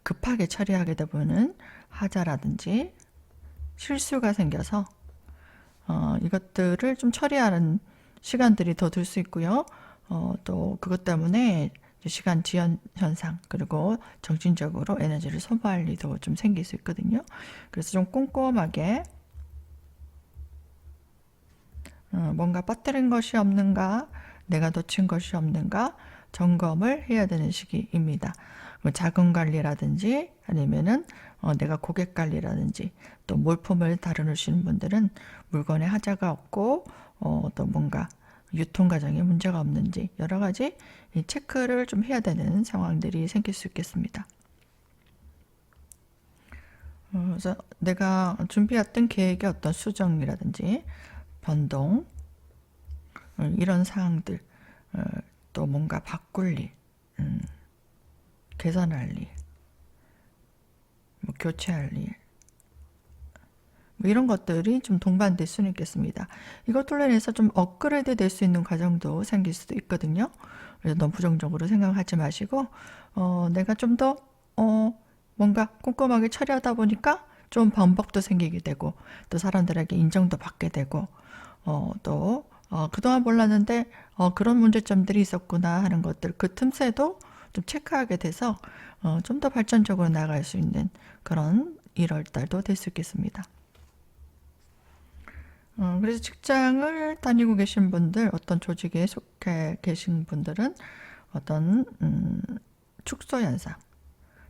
급하게 처리하게 되면은 하자라든지 실수가 생겨서 이것들을 좀 처리하는 시간들이 더 들 수 있고요. 또 그것 때문에 시간 지연 현상, 그리고 정신적으로 에너지를 소모할 일도 좀 생길 수 있거든요. 그래서 좀 꼼꼼하게 뭔가 빠뜨린 것이 없는가, 내가 놓친 것이 없는가 점검을 해야 되는 시기입니다. 뭐 자금 관리라든지 아니면은 내가 고객 관리라든지, 또 물품을 다루시는 분들은 물건에 하자가 없고 또 뭔가 유통 과정에 문제가 없는지 여러 가지 체크를 좀 해야 되는 상황들이 생길 수 있겠습니다. 그래서 내가 준비했던 계획의 어떤 수정이라든지 변동, 이런 사항들, 또 뭔가 바꿀 일, 개선할 일, 뭐 교체할 일, 뭐 이런 것들이 좀 동반될 수는 있겠습니다. 이것들로 인해서 좀 업그레이드 될 수 있는 과정도 생길 수도 있거든요. 그래서 너무 부정적으로 생각하지 마시고, 내가 좀 더 뭔가 꼼꼼하게 처리하다 보니까 좀 방법도 생기게 되고, 또 사람들에게 인정도 받게 되고, 또 그동안 몰랐는데 그런 문제점들이 있었구나 하는 것들, 그 틈새도 좀 체크하게 돼서 좀 더 발전적으로 나아갈 수 있는 그런 1월 달도 될 수 있겠습니다. 그래서 직장을 다니고 계신 분들, 어떤 조직에 속해 계신 분들은 어떤 축소 현상,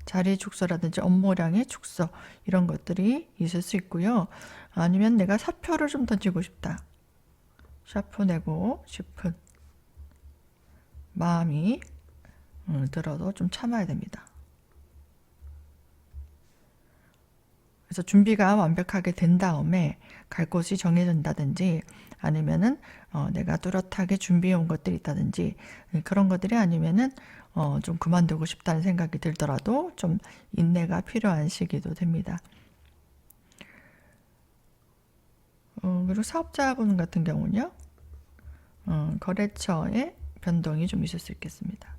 자리 축소라든지 업무량의 축소, 이런 것들이 있을 수 있고요. 아니면 내가 사표를 좀 던지고 싶다, 샤프 내고 싶은 마음이 들어도 좀 참아야 됩니다. 그래서 준비가 완벽하게 된 다음에 갈 곳이 정해진다든지, 아니면은 내가 뚜렷하게 준비해 온 것들이 있다든지, 그런 것들이 아니면은 좀 그만두고 싶다는 생각이 들더라도 좀 인내가 필요한 시기도 됩니다. 그리고 사업자분 같은 경우는요, 거래처의 변동이 좀 있을 수 있겠습니다.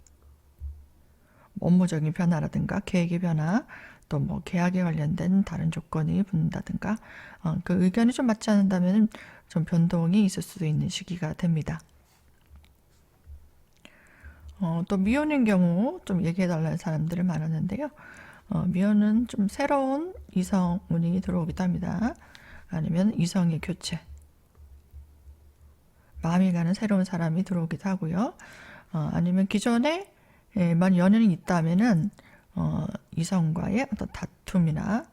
업무적인 변화라든가 계획의 변화, 또 뭐 계약에 관련된 다른 조건이 붙는다든가, 그 의견이 좀 맞지 않는다면 좀 변동이 있을 수도 있는 시기가 됩니다. 또 미혼인 경우 좀 얘기해 달라는 사람들이 많았는데요. 미혼은 좀 새로운 이성운이 들어오기도 합니다. 아니면 이성의 교체, 마음이 가는 새로운 사람이 들어오기도 하고요. 아니면 기존에 만 연연이 있다면은 이성과의 어떤 다툼이나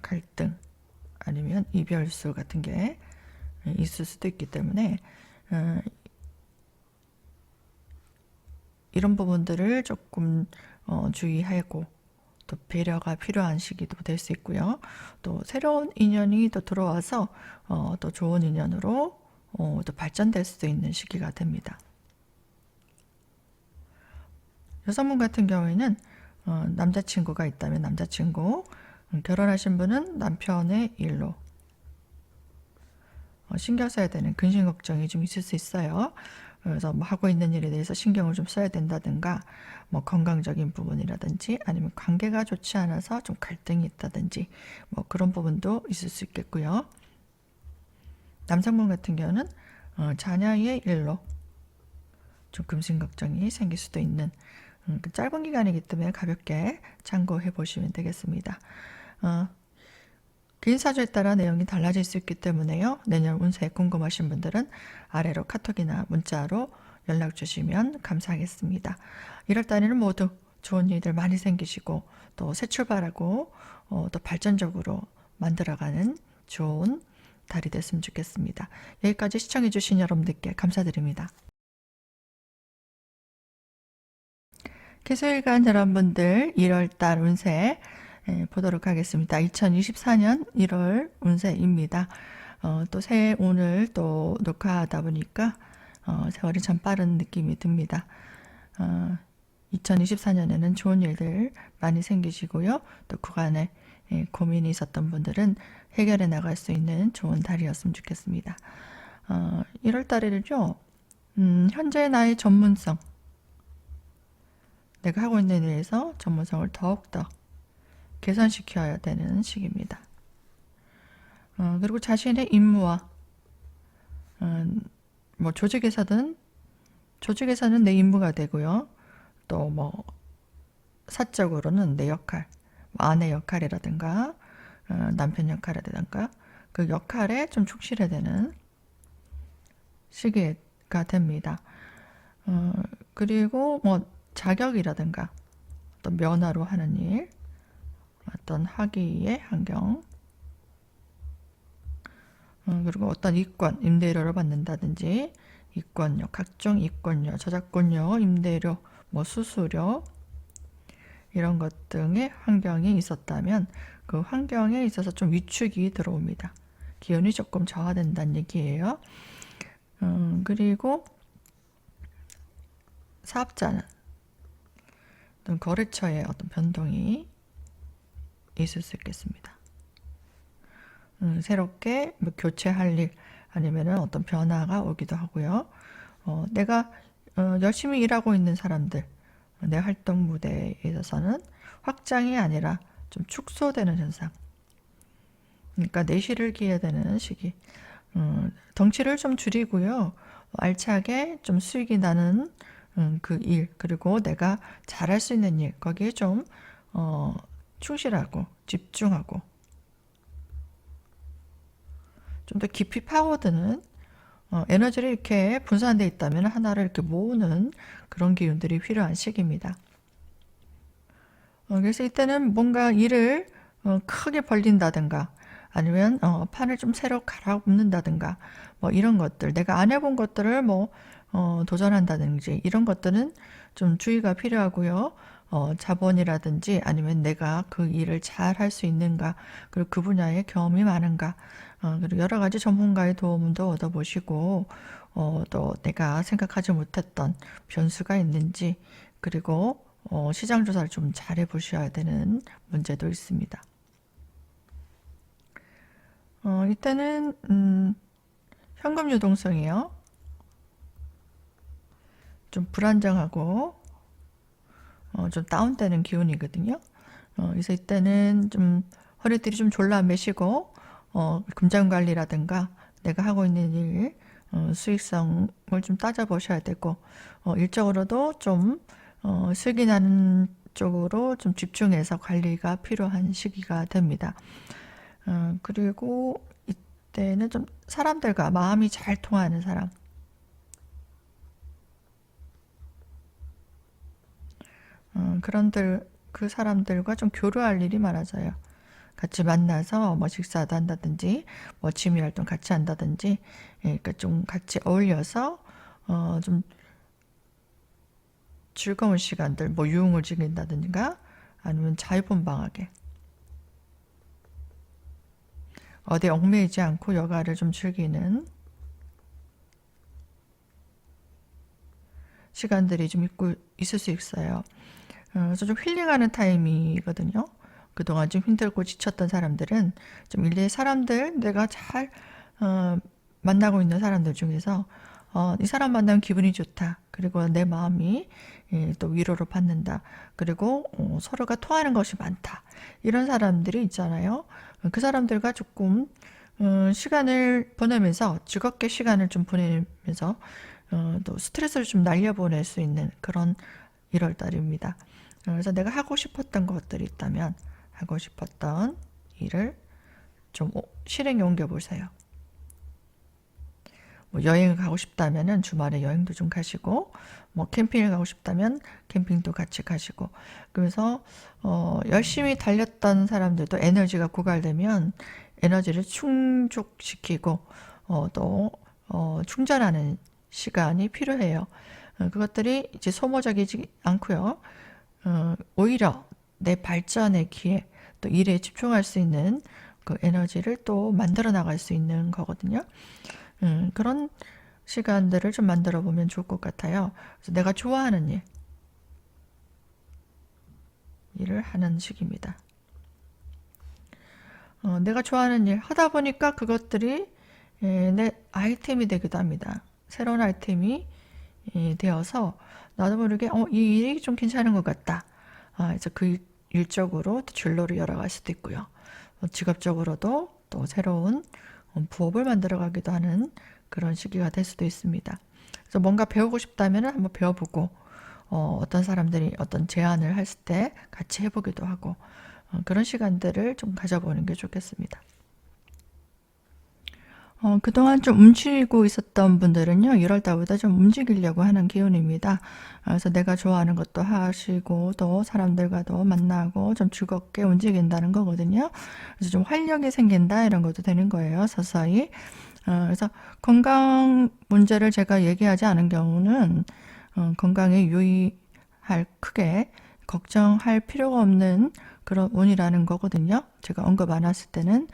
갈등, 아니면 이별수 같은 게 있을 수도 있기 때문에 이런 부분들을 조금 주의하고, 또 배려가 필요한 시기도 될 수 있고요. 또 새로운 인연이 또 들어와서 또 좋은 인연으로 또 발전될 수도 있는 시기가 됩니다. 여성분 같은 경우에는 남자친구가 있다면 남자친구, 결혼하신 분은 남편의 일로 신경 써야 되는 근심 걱정이 좀 있을 수 있어요. 그래서 뭐 하고 있는 일에 대해서 신경을 좀 써야 된다든가, 뭐 건강적인 부분이라든지, 아니면 관계가 좋지 않아서 좀 갈등이 있다든지, 뭐 그런 부분도 있을 수 있겠고요. 남성분 같은 경우는 자녀의 일로 좀 금신 걱정이 생길 수도 있는 그 짧은 기간이기 때문에 가볍게 참고해 보시면 되겠습니다. 개인 사주에 따라 내용이 달라질 수 있기 때문에요. 내년 운세 궁금하신 분들은 아래로 카톡이나 문자로 연락 주시면 감사하겠습니다. 1월 달에는 모두 좋은 일들 많이 생기시고 또 새 출발하고 또 발전적으로 만들어가는 좋은 달이 됐으면 좋겠습니다. 여기까지 시청해 주신 여러분들께 감사드립니다. 개수일간 여러분들 1월달 운세 보도록 하겠습니다. 2024년 1월 운세입니다. 또 새해 오늘 또 녹화하다 보니까 세월이 참 빠른 느낌이 듭니다. 2024년에는 좋은 일들 많이 생기시고요. 또 그간에 고민이 있었던 분들은 해결해 나갈 수 있는 좋은 달이었으면 좋겠습니다. 1월 달에는요. 현재 나의 전문성, 내가 하고 있는 일에서 전문성을 더욱더 개선시켜야 되는 시기입니다. 그리고 자신의 임무와 뭐 조직에서는 내 임무가 되고요. 또 뭐 사적으로는 내 역할, 아내 역할이라든가 남편 역할이라든가 그 역할에 좀 충실해야 되는 시기가 됩니다. 그리고 뭐 자격이라든가 또 면허로 하는 일, 어떤 학위의 환경, 그리고 어떤 이권, 임대료를 받는다든지 이권료, 각종 이권료, 저작권료, 임대료, 뭐 수수료 이런 것 등의 환경이 있었다면 그 환경에 있어서 좀 위축이 들어옵니다. 기운이 조금 저하된다는 얘기예요. 그리고 사업자는 어떤 거래처의 어떤 변동이 있을 수 있겠습니다. 새롭게 뭐 교체할 일 아니면은 어떤 변화가 오기도 하고요. 내가 열심히 일하고 있는 사람들, 내 활동 무대에 있어서는 확장이 아니라 좀 축소되는 현상. 그러니까 내실을 기해야 되는 시기. 덩치를 좀 줄이고요. 알차게 좀 수익이 나는 그 일, 그리고 내가 잘할 수 있는 일, 거기에 좀 충실하고 집중하고 좀 더 깊이 파고드는 에너지를 이렇게 분산되어 있다면 하나를 이렇게 모으는 그런 기운들이 필요한 시기입니다. 그래서 이때는 뭔가 일을 크게 벌린다든가 아니면 판을 좀 새로 갈아엎는다든가 뭐 이런 것들, 내가 안 해본 것들을 뭐 도전한다든지 이런 것들은 좀 주의가 필요하고요. 자본이라든지 아니면 내가 그 일을 잘 할 수 있는가, 그리고 그 분야에 경험이 많은가, 그리고 여러 가지 전문가의 도움도 얻어보시고 또 내가 생각하지 못했던 변수가 있는지, 그리고 시장 조사를 좀 잘 해보셔야 되는 문제도 있습니다. 이때는 현금 유동성이요. 좀 불안정하고 좀 다운되는 기운이거든요. 그래서 이때는 좀 허리띠를 좀 졸라 매시고 금전 관리라든가 내가 하고 있는 일 수익성을 좀 따져보셔야 되고 일적으로도 좀 수익이 나는 쪽으로 좀 집중해서 관리가 필요한 시기가 됩니다. 그리고 이때는 좀 사람들과 마음이 잘 통하는 사람, 그 사람들과 좀 교류할 일이 많아져요. 같이 만나서 뭐 식사도 한다든지 뭐 취미 활동 같이 한다든지, 그러니까 좀 같이 어울려서 좀 즐거운 시간들, 뭐 유흥을 즐긴다든가 아니면 자유분방하게 어디 얽매이지 않고 여가를 좀 즐기는 시간들이 좀 있을 수 있어요. 그래서 좀 힐링하는 타임이거든요. 그동안 좀 힘들고 지쳤던 사람들은 좀 일대 사람들, 내가 잘 만나고 있는 사람들 중에서 이 사람 만나면 기분이 좋다. 그리고 내 마음이 또 위로를 받는다. 그리고 서로가 통하는 것이 많다. 이런 사람들이 있잖아요. 그 사람들과 조금 시간을 보내면서 즐겁게 시간을 좀 보내면서 또 스트레스를 좀 날려보낼 수 있는 그런 1월달입니다. 그래서 내가 하고 싶었던 것들이 있다면 하고 싶었던 일을 좀 실행에 옮겨보세요. 뭐 여행을 가고 싶다면은 주말에 여행도 좀 가시고, 뭐 캠핑을 가고 싶다면 캠핑도 같이 가시고, 그래서 열심히 달렸던 사람들도 에너지가 고갈되면 에너지를 충족시키고 또 충전하는 시간이 필요해요. 그것들이 이제 소모적이지 않고요. 오히려 내 발전의 기회, 또 일에 집중할 수 있는 그 에너지를 또 만들어 나갈 수 있는 거거든요. 그런 시간들을 좀 만들어 보면 좋을 것 같아요. 그래서 내가 좋아하는 일을 하는 시기입니다. 내가 좋아하는 일 하다 보니까 그것들이 내 아이템이 되기도 합니다. 새로운 아이템이 되어서 나도 모르게 이 일이 좀 괜찮은 것 같다. 그래서 그 일적으로 진로를 열어갈 수도 있고요. 직업적으로도 또 새로운 부업을 만들어가기도 하는 그런 시기가 될 수도 있습니다. 그래서 뭔가 배우고 싶다면 한번 배워보고 어떤 사람들이 어떤 제안을 했을 때 같이 해보기도 하고 그런 시간들을 좀 가져보는 게 좋겠습니다. 그동안 좀 움츠리고 있었던 분들은요, 1월달보다 좀 움직이려고 하는 기운입니다. 그래서 내가 좋아하는 것도 하시고, 또 사람들과도 만나고, 좀 즐겁게 움직인다는 거거든요. 그래서 좀 활력이 생긴다, 이런 것도 되는 거예요, 서서히. 그래서 건강 문제를 제가 얘기하지 않은 경우는, 건강에 유의할, 크게 걱정할 필요가 없는 그런 운이라는 거거든요. 제가 언급 안 했을 때는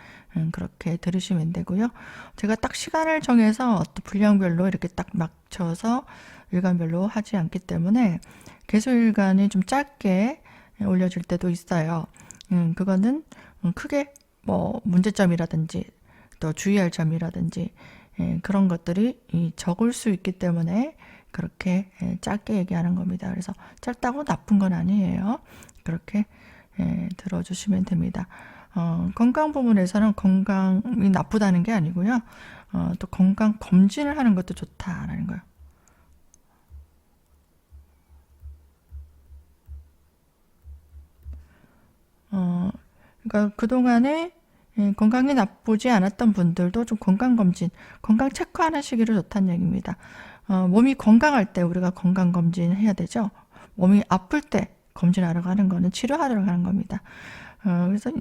그렇게 들으시면 되고요. 제가 딱 시간을 정해서 어떤 분량별로 이렇게 딱 맞춰서 일간별로 하지 않기 때문에 개수일간이 좀 짧게 올려줄 때도 있어요. 그거는 크게 뭐 문제점이라든지 또 주의할 점이라든지 그런 것들이 적을 수 있기 때문에 그렇게 짧게 얘기하는 겁니다. 그래서 짧다고 나쁜 건 아니에요. 그렇게 들어주시면 됩니다. 건강 부분에서는 건강이 나쁘다는 게 아니고요. 또 건강 검진을 하는 것도 좋다라는 거예요. 그러니까 그동안에 건강이 나쁘지 않았던 분들도 좀 건강검진, 건강 체크하는 시기로 좋다는 얘기입니다. 몸이 건강할 때 우리가 건강검진 해야 되죠. 몸이 아플 때 검진하러 가는 거는 치료하러 가는 겁니다. 그래서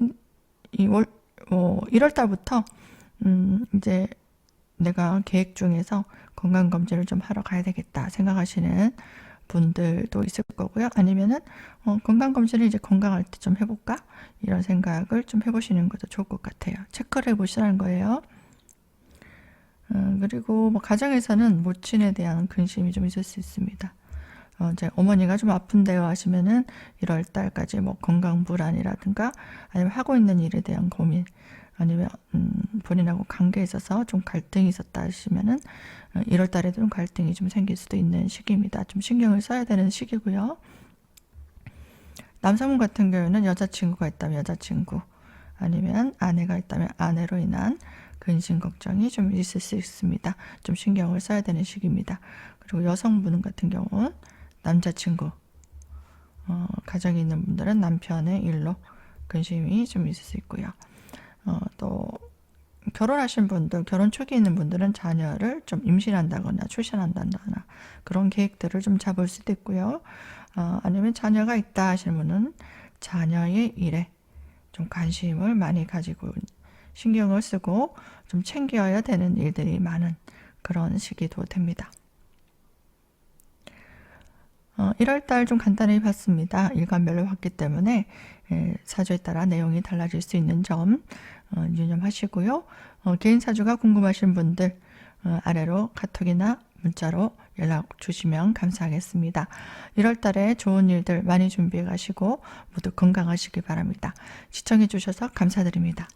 1월 달부터 이제 내가 계획 중에서 건강검진을 좀 하러 가야 되겠다 생각하시는 분들도 있을 거고요. 아니면은 건강검진을 이제 건강할 때 좀 해볼까? 이런 생각을 좀 해보시는 것도 좋을 것 같아요. 체크를 해보시라는 거예요. 그리고 뭐 가정에서는 모친에 대한 근심이 좀 있을 수 있습니다. 이제 어머니가 좀 아픈데요 하시면은 1월 달까지 뭐 건강 불안이라든가 아니면 하고 있는 일에 대한 고민 아니면 본인하고 관계에 있어서 좀 갈등이 있었다 하시면은 1월 달에도 좀 갈등이 좀 생길 수도 있는 시기입니다. 좀 신경을 써야 되는 시기고요. 남성분 같은 경우는 여자친구가 있다면 여자친구 아니면 아내가 있다면 아내로 인한 근심 걱정이 좀 있을 수 있습니다. 좀 신경을 써야 되는 시기입니다. 그리고 여성분 같은 경우는 남자친구, 가정에 있는 분들은 남편의 일로 근심이 좀 있을 수 있고요. 또 결혼하신 분들, 결혼 초기에 있는 분들은 자녀를 좀 임신한다거나 출산한다거나 그런 계획들을 좀 잡을 수도 있고요. 아니면 자녀가 있다 하시는 분은 자녀의 일에 좀 관심을 많이 가지고 신경을 쓰고 좀 챙겨야 되는 일들이 많은 그런 시기도 됩니다. 1월달 좀 간단히 봤습니다. 일간별로 봤기 때문에 사주에 따라 내용이 달라질 수 있는 점 유념하시고요. 개인 사주가 궁금하신 분들 아래로 카톡이나 문자로 연락 주시면 감사하겠습니다. 1월달에 좋은 일들 많이 준비해 가시고 모두 건강하시기 바랍니다. 시청해 주셔서 감사드립니다.